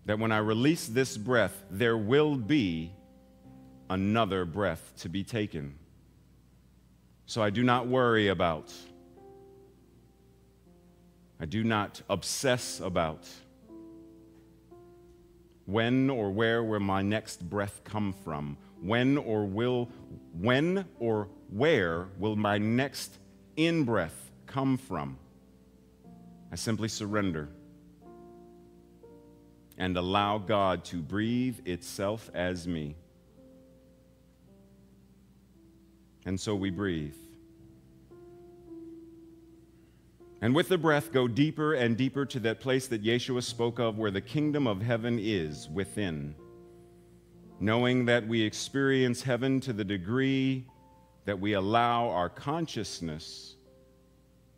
that when I release this breath, there will be another breath to be taken. So I do not worry about, I do not obsess about when or where will my next breath come from? When or where will my next in-breath come from? I simply surrender and allow God to breathe itself as me. And so we breathe. And with the breath, go deeper and deeper to that place that Yeshua spoke of, where the kingdom of heaven is within. Knowing that we experience heaven to the degree that we allow our consciousness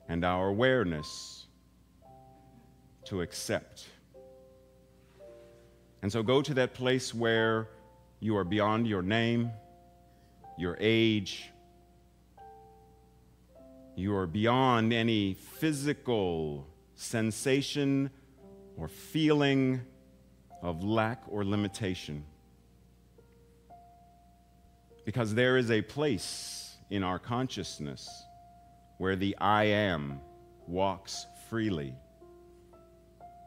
and our awareness to accept. And so go to that place where you are beyond your name, your age. You are beyond any physical sensation or feeling of lack or limitation. Because there is a place in our consciousness where the I am walks freely.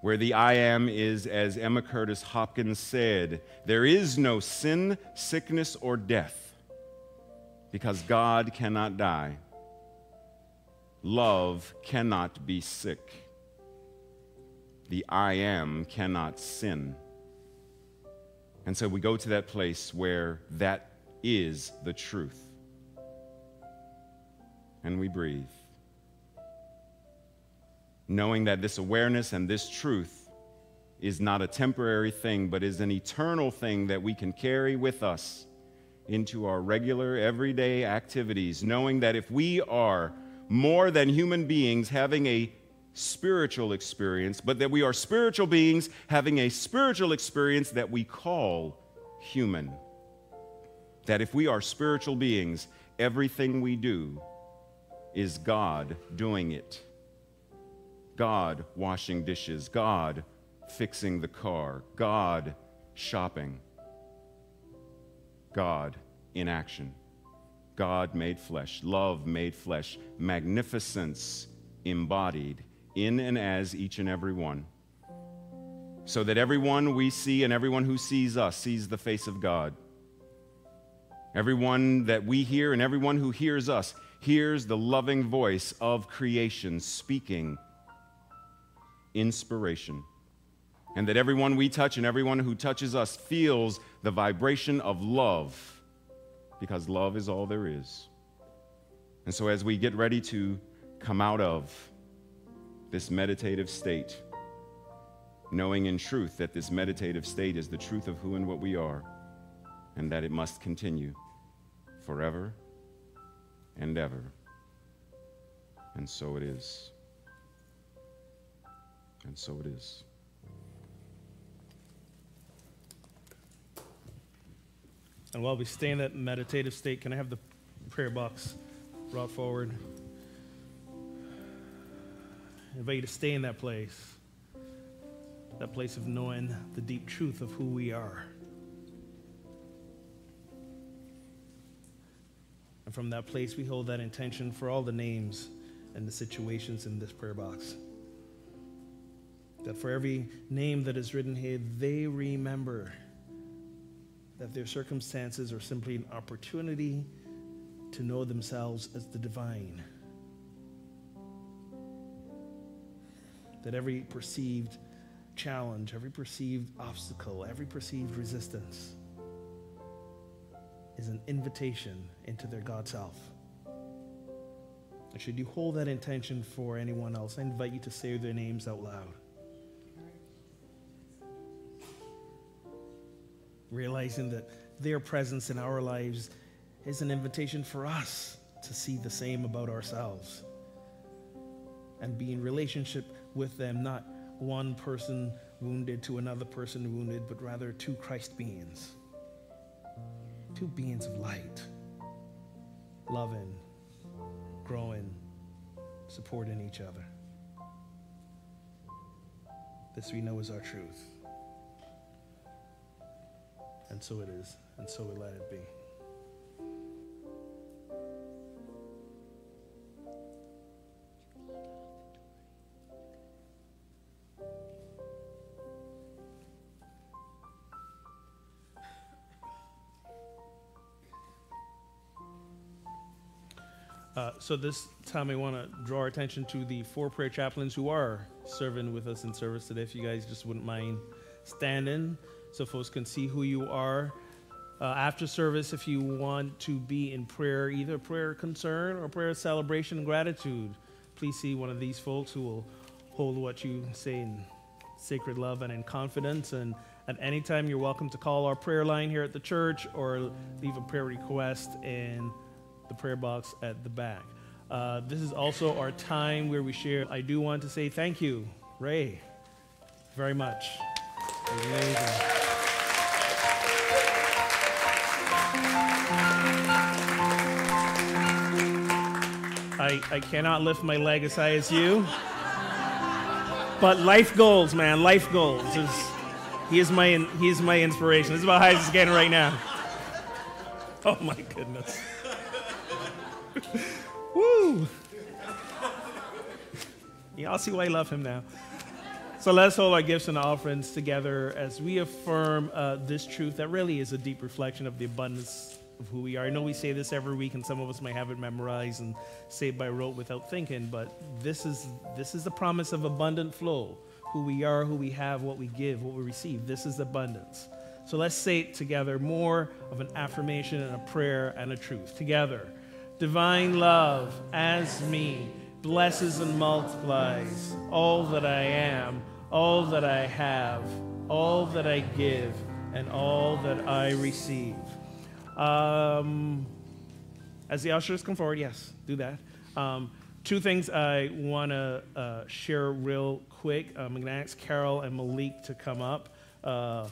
Where the I am is, as Emma Curtis Hopkins said, there is no sin, sickness, or death, because God cannot die. Love cannot be sick. The I am cannot sin. And so we go to that place where that is the truth. And we breathe, knowing that this awareness and this truth is not a temporary thing, but is an eternal thing that we can carry with us into our regular, everyday activities, knowing that if we are more than human beings having a spiritual experience, but that we are spiritual beings having a spiritual experience that we call human. That if we are spiritual beings, everything we do is God doing it. God washing dishes, God fixing the car, God shopping, God in action, God made flesh, love made flesh, magnificence embodied in and as each and every one, so that everyone we see and everyone who sees us sees the face of God. Everyone that we hear and everyone who hears us hears the loving voice of creation speaking inspiration. And that everyone we touch and everyone who touches us feels the vibration of love, because love is all there is. And so as we get ready to come out of this meditative state, knowing in truth that this meditative state is the truth of who and what we are, and that it must continue forever and ever. And so it is. And so it is. And while we stay in that meditative state, can I have the prayer box brought forward? I invite you to stay in that place of knowing the deep truth of who we are. And from that place, we hold that intention for all the names and the situations in this prayer box. That for every name that is written here, they remember that their circumstances are simply an opportunity to know themselves as the divine. That every perceived challenge, every perceived obstacle, every perceived resistance is an invitation into their God self. And should you hold that intention for anyone else, I invite you to say their names out loud. Realizing that their presence in our lives is an invitation for us to see the same about ourselves and be in relationship with them, not one person wounded to another person wounded, but rather two Christ beings, two beings of light, loving, growing, supporting each other. This we know is our truth. And so it is, and so we let it be. So this time I want to draw our attention to the 4 prayer chaplains who are serving with us in service today. If you guys just wouldn't mind standing so folks can see who you are. After service, if you want to be in prayer, either prayer concern or prayer celebration and gratitude, please see one of these folks who will hold what you say in sacred love and in confidence. And at any time, you're welcome to call our prayer line here at the church or leave a prayer request in the prayer box at the back. This is also our time where we share. I do want to say thank you, Ray, very much. Amazing. I cannot lift my leg as high as you, but life goals, man, life goals. He is my inspiration. This is about how he's getting right now. Oh my goodness. Woo! Y'all see why I love him now. So let's hold our gifts and offerings together as we affirm this truth that really is a deep reflection of the abundance of who we are. I know we say this every week, and some of us might have it memorized and say it by rote without thinking, but this is the promise of abundant flow. Who we are, who we have, what we give, what we receive. This is abundance. So let's say it together, more of an affirmation and a prayer and a truth. Together. Divine love as me blesses and multiplies all that I am, all that I have, all that I give, and all that I receive. As the ushers come forward, yes, do that. Two things I want to share real quick. I'm going to ask Carol and Malik to come up. Let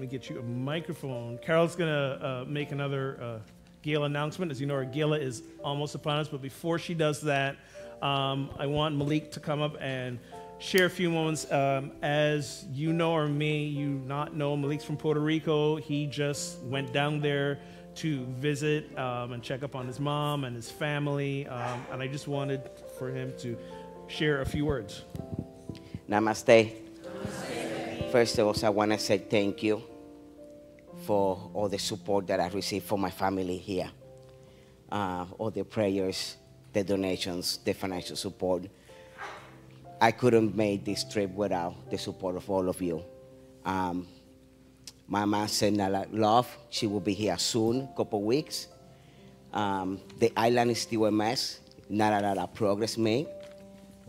me get you a microphone. Carol's going to make another gala announcement. As you know, our gala is almost upon us, but before she does that, I want Malik to come up and share a few moments. As you know or may you not know, Malik's from Puerto Rico. He just went down there to visit and check up on his mom and his family, and I just wanted for him to share a few words. Namaste. Namaste. First of all, I want to say thank you for all the support that I received from my family here, all the prayers, the donations, the financial support. I couldn't make this trip without the support of all of you. My mom sent a lot of love. She will be here soon, couple weeks. The island is still a mess, not a lot of progress made,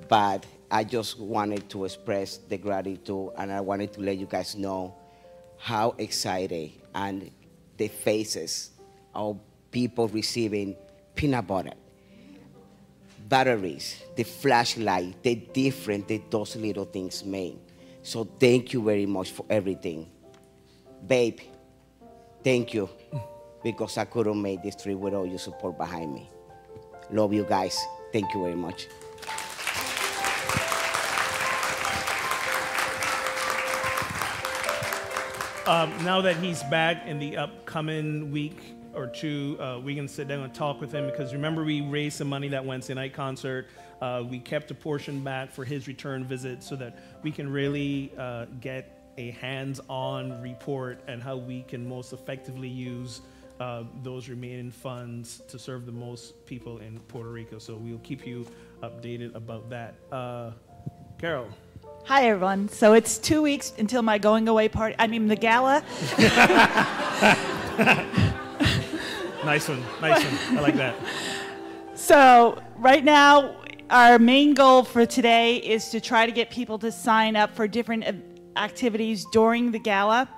but I just wanted to express the gratitude, and I wanted to let you guys know how excited and the faces of people receiving peanut butter, batteries, the flashlight, the different that those little things made. So thank you very much for everything. Babe, thank you, because I couldn't make this trip with all your support behind me. Love you guys. Thank you very much. Now that he's back in the upcoming week or two, we can sit down and talk with him, because remember we raised some money that Wednesday night concert. We kept a portion back for his return visit so that we can really get a hands-on report and how we can most effectively use those remaining funds to serve the most people in Puerto Rico. So we'll keep you updated about that. Carol. Hi, everyone. So it's 2 weeks until my going away party. I mean, the gala. Nice one. Nice one. I like that. So right now, our main goal for today is to try to get people to sign up for different activities during the gala.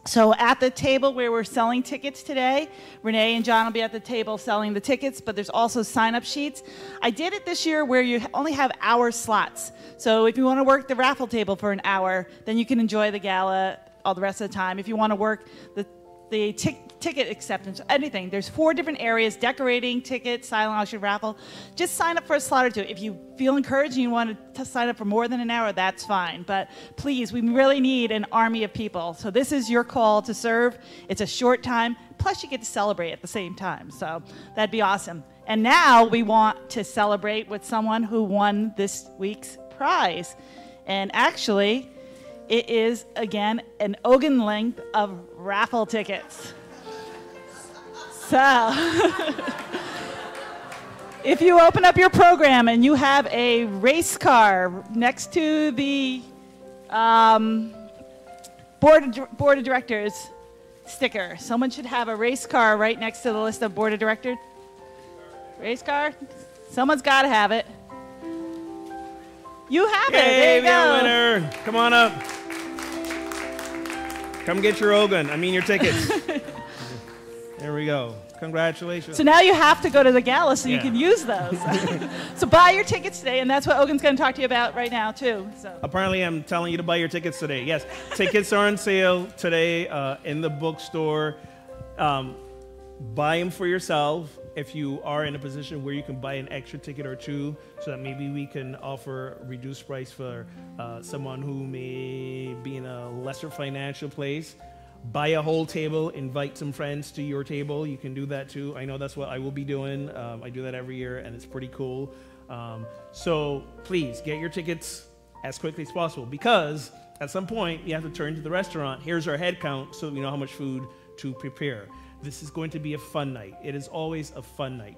So at the table where we're selling tickets today, Renee and John will be at the table selling the tickets, but there's also sign-up sheets. I did it this year where you only have hour slots. So if you want to work the raffle table for an hour, then you can enjoy the gala all the rest of the time. If you want to work the ticket acceptance, anything. There's 4 different areas: decorating, tickets, silent auction, raffle. Just sign up for a slot or two. If you feel encouraged and you want to sign up for more than an hour, that's fine. But please, we really need an army of people. So this is your call to serve. It's a short time, plus you get to celebrate at the same time. So that'd be awesome. And now we want to celebrate with someone who won this week's prize. And actually, it is, again, an Ogun length of raffle tickets. So, if you open up your program and you have a race car next to the board of directors sticker, someone should have a race car right next to the list of board of directors. Race car? Someone's got to have it. You have it. There you go. Winner. Come on up. Come get your your tickets. There we go. Congratulations. So now you have to go to the gala so you can use those. So buy your tickets today, and that's what Ogun's going to talk to you about right now, too. So. Apparently, I'm telling you to buy your tickets today. Yes, tickets are on sale today in the bookstore. Buy them for yourself if you are in a position where you can buy an extra ticket or two, so that maybe we can offer reduced price for someone who may be in a lesser financial place. Buy a whole table, invite some friends to your table. You can do that too. I know that's what I will be doing. I do that every year, and it's pretty cool. So please get your tickets as quickly as possible, because at some point you have to turn to the restaurant. Here's our head count so we know how much food to prepare. This is going to be a fun night. It is always a fun night.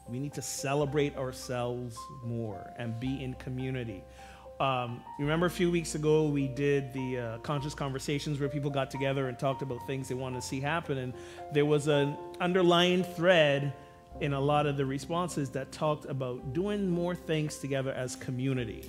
We need to celebrate ourselves more and be in community. Remember a few weeks ago we did the conscious conversations where people got together and talked about things they wanted to see happen, and there was an underlying thread in a lot of the responses that talked about doing more things together as community.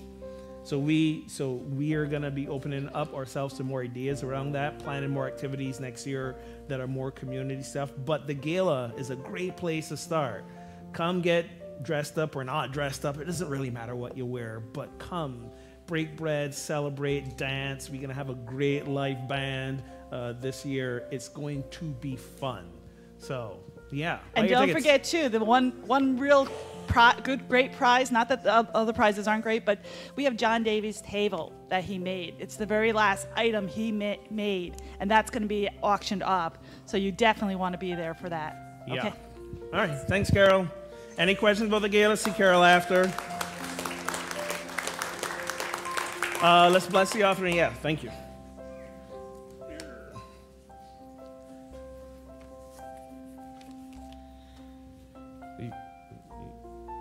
So we are going to be opening up ourselves to more ideas around that, planning more activities next year that are more community stuff. But the gala is a great place to start. Come get dressed up or not dressed up. It doesn't really matter what you wear, but come, break bread, celebrate, dance. We're going to have a great live band this year. It's going to be fun. So, yeah. And don't forget, too, the one real great prize, not that the other prizes aren't great, but we have John Davies' table that he made. It's the very last item he made, and that's going to be auctioned up. So you definitely want to be there for that. Yeah. Okay. All right. Thanks, Carol. Any questions about the gala? See Carol after. Let's bless the offering. Yeah, thank you.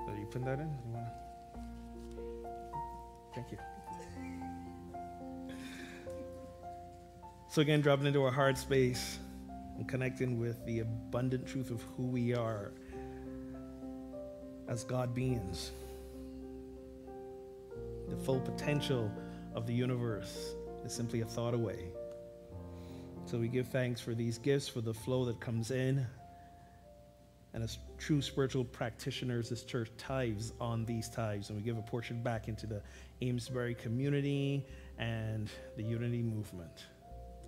Are you putting that in? Thank you. So again, dropping into our heart space and connecting with the abundant truth of who we are as God beings. The full potential of the universe is simply a thought away. So we give thanks for these gifts, for the flow that comes in. And as true spiritual practitioners, this church tithes on these tithes, and we give a portion back into the Amesbury community and the Unity movement.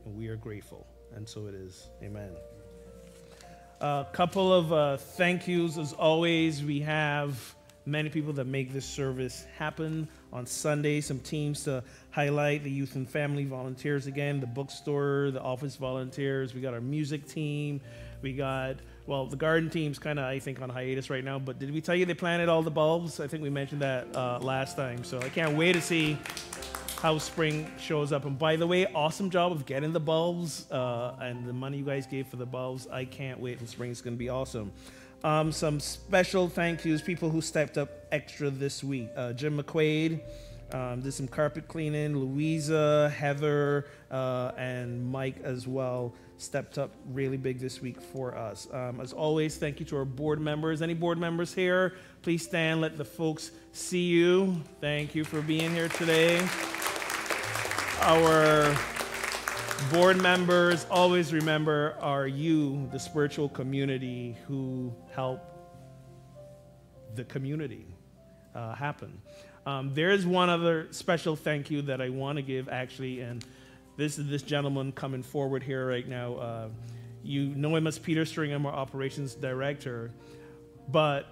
And we are grateful, and so it is. Amen. A couple of thank yous. As always, we have many people that make this service happen on Sunday. Some teams to highlight: the youth and family volunteers again, the bookstore, the office volunteers. We got our music team. We got, well, the garden team's kind of, I think, on hiatus right now. But did we tell you they planted all the bulbs? I think we mentioned that last time. So I can't wait to see how spring shows up. And by the way, awesome job of getting the bulbs and the money you guys gave for the bulbs. I can't wait for spring. It's going to be awesome. Some special thank yous, people who stepped up extra this week. Jim McQuaid did some carpet cleaning. Louisa, Heather, and Mike as well stepped up really big this week for us. As always, thank you to our board members. Any board members here? Please stand, let the folks see you. Thank you for being here today. Our board members, always remember, are you, the spiritual community, who help the community happen. There is one other special thank you that I want to give, actually, and this is this gentleman coming forward here right now. You know him as Peter Stringham, our operations director, but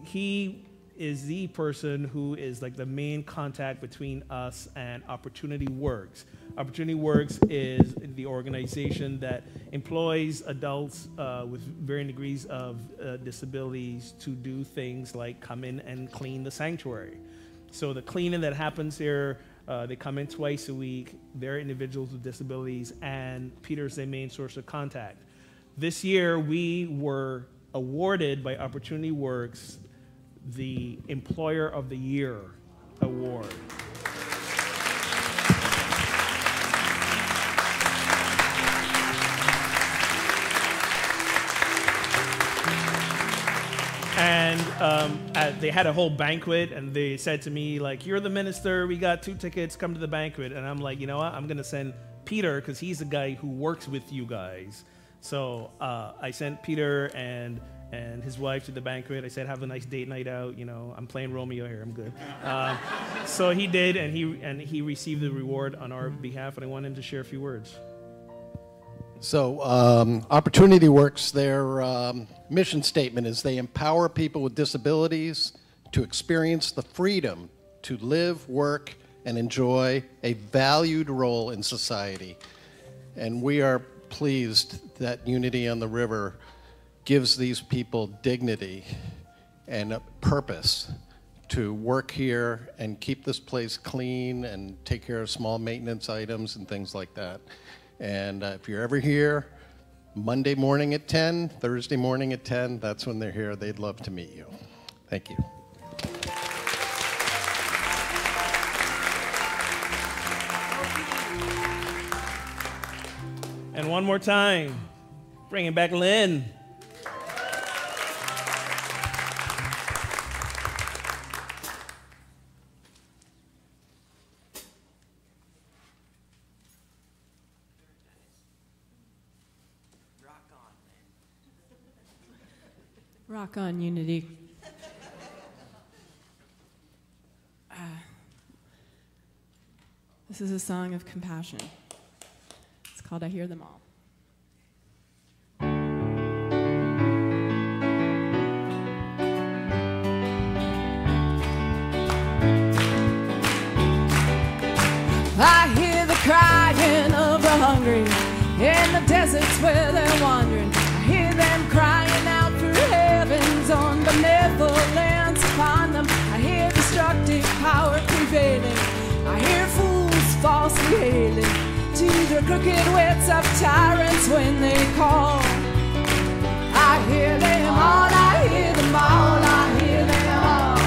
he is the person who is like the main contact between us and Opportunity Works. Opportunity Works is the organization that employs adults with varying degrees of disabilities to do things like come in and clean the sanctuary. So the cleaning that happens here, they come in twice a week. They're individuals with disabilities, and Peter's their main source of contact. This year, we were awarded by Opportunity Works the Employer of the Year award. And they had a whole banquet, and they said to me, like, you're the minister, we got 2 tickets, come to the banquet. And I'm like, you know what, I'm going to send Peter, because he's the guy who works with you guys. So I sent Peter and his wife to the banquet. I said, have a nice date night out. You know, I'm playing Romeo here, I'm good. So he did, and he received the reward on our behalf, and I want him to share a few words. So Opportunity Works, their mission statement is they empower people with disabilities to experience the freedom to live, work, and enjoy a valued role in society. And we are pleased that Unity on the River gives these people dignity and a purpose to work here and keep this place clean and take care of small maintenance items and things like that. And if you're ever here, Monday morning at 10, Thursday morning at 10, that's when they're here. They'd love to meet you. Thank you. And one more time, bringing back Lynn. Rock on, Unity. This is a song of compassion. It's called I Hear Them All. I hear the crying of the hungry in the deserts where they're wandering. I hear them crying out for heavens on benevolent lands upon them. I hear destructive power prevailing. I hear fools falsely hailing to the crooked wits of tyrants when they call. I hear them all, I hear them all, I hear them all.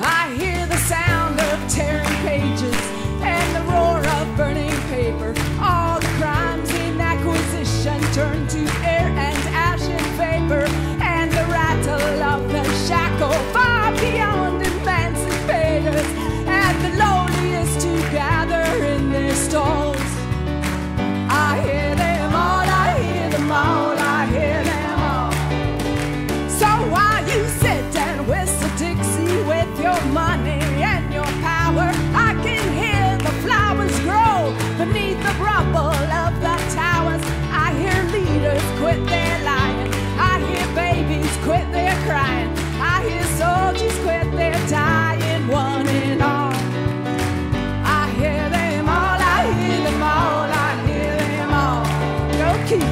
I hear the sound of tearing pages and the roar of burning paper. All the crimes in acquisition turn to air and ash and vapor, and the rattle of the shackle far beyond emancipators, and the lowliest to gather in their stalls. I hear them all, I hear them all, I hear them all. So while you sit and whistle Dixie with your money and your power, I can hear the flowers grow beneath the rubble of the towers. I hear leaders quit their lying. I hear babies quit their crying. I hear soldiers quit their dying, one and all. I hear them all, I hear them all, I hear them all. Go keep.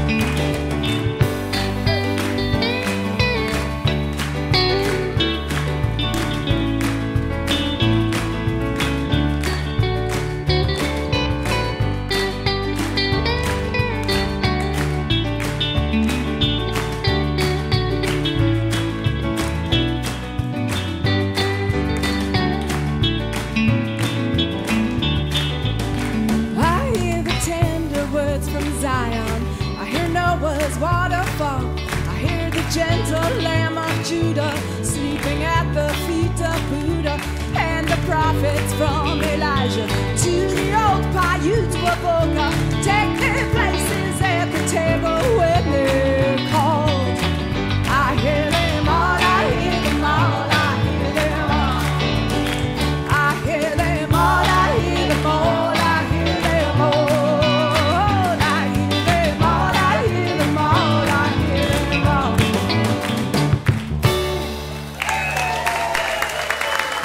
Waterfall. I hear the gentle Lamb of Judah sleeping at the feet of Buddha, and the prophets from Elijah to the old Paiutes Waboka take their places at the table when they're called. I hear them all, I hear them all, I hear them all. I hear them all, I hear them all, I hear them all.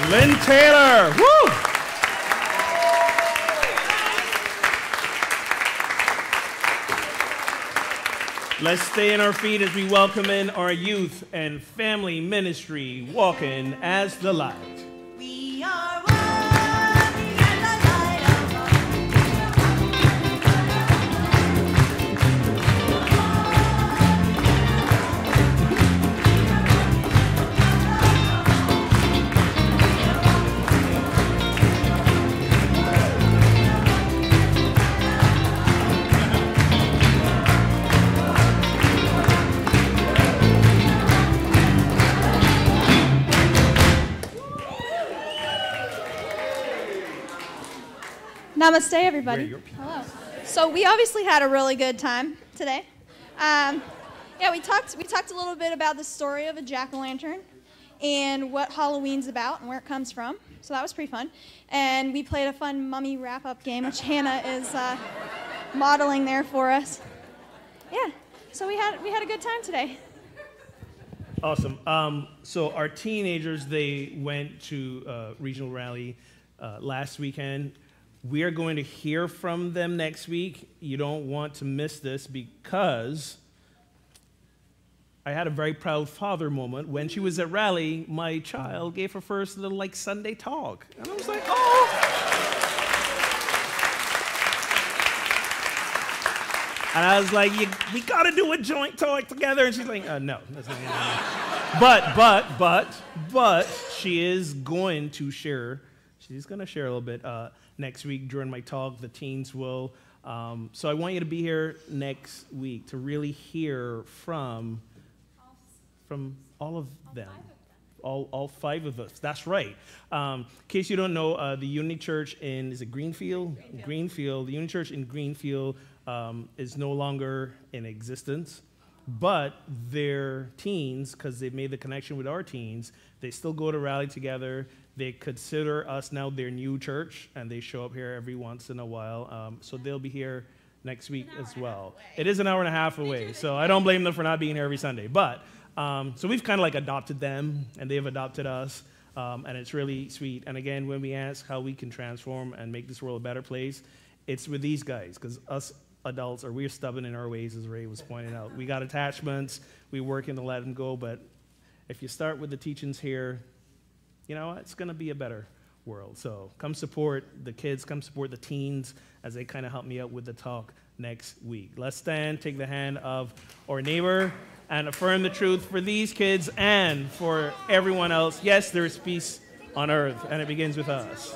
Lynn Taylor, woo! Let's stay on our feet as we welcome in our youth and family ministry, walking as the light. We are walking as the light of Namaste, everybody. Hello. So we obviously had a really good time today. Yeah, we talked a little bit about the story of a jack-o'-lantern and what Halloween's about and where it comes from. So that was pretty fun. And we played a fun mummy wrap-up game, which Hannah is modeling there for us. Yeah. So we had a good time today. Awesome. So our teenagers, they went to regional rally last weekend. We are going to hear from them next week. You don't want to miss this because I had a very proud father moment. When she was at rally, my child gave her first little Sunday talk. And I was like, oh. And I was like, we got to do a joint talk together. And she's like, no, that's not going to happen. But she is going to share. She's going to share a little bit next week during my talk. The teens will. So I want you to be here next week to really hear from all of them. All five of us. That's right. In case you don't know, the Unity Church is it Greenfield? Greenfield. The Unity Church in Greenfield is no longer in existence. but their teens, because they've made the connection with our teens, they still go to rally together. They consider us now their new church, and they show up here every once in a while. So they'll be here next week as well. It is an hour and a half away, so I don't blame them for not being here every Sunday. But so we've kind of like adopted them, and they've adopted us, and it's really sweet. And again, when we ask how we can transform and make this world a better place, it's with these guys, because us adults we're stubborn in our ways, as Ray was pointing out. We got attachments, we working to let them go, but if you start with the teachings here, you know, it's going to be a better world. So come support the kids, come support the teens as they kind of help me out with the talk next week. Let's stand, take the hand of our neighbor, and affirm the truth for these kids and for everyone else. Yes, there is peace on earth, and it begins with us.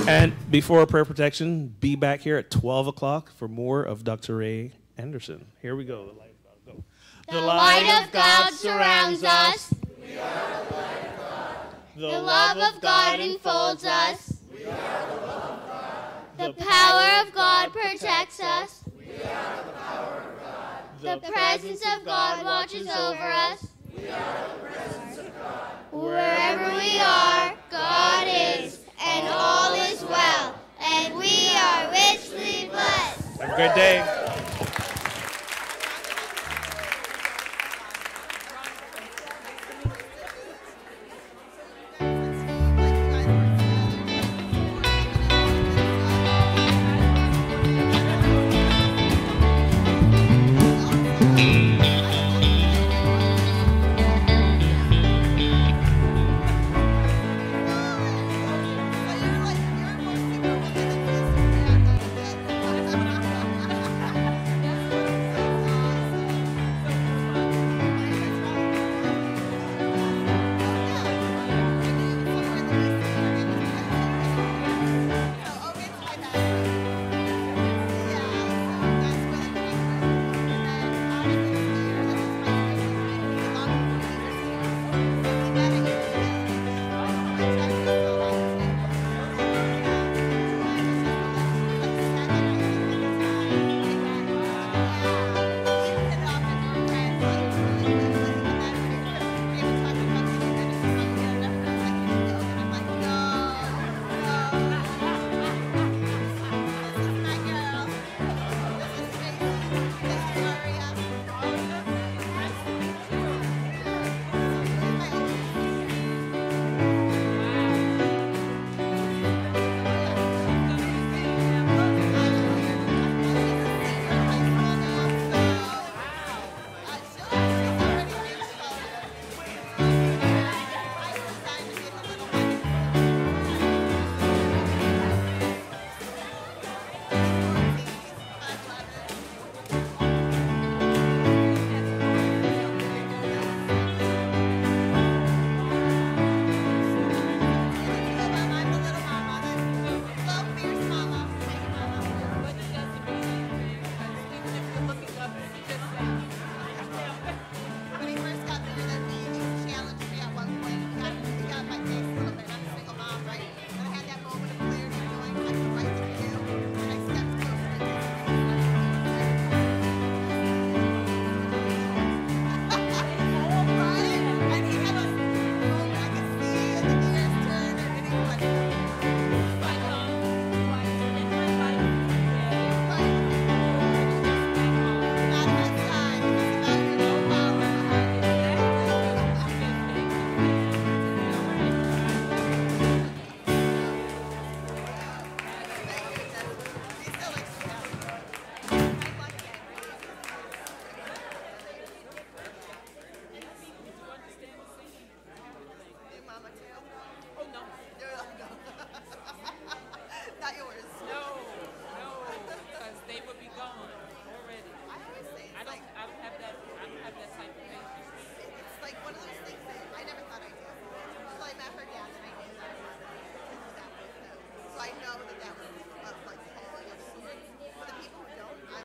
And before prayer protection, be back here at 12 o'clock for more of Dr. Ray Anderson. Here we go. The light of God. Go. The light of God surrounds us. We are the light of God. The love of God enfolds us. We are the love of God. The power of God protects us. We are the power of God. The presence of God watches over us. We are the presence of God. Wherever we are, God is, and all is well, and we are richly blessed. Have a great day.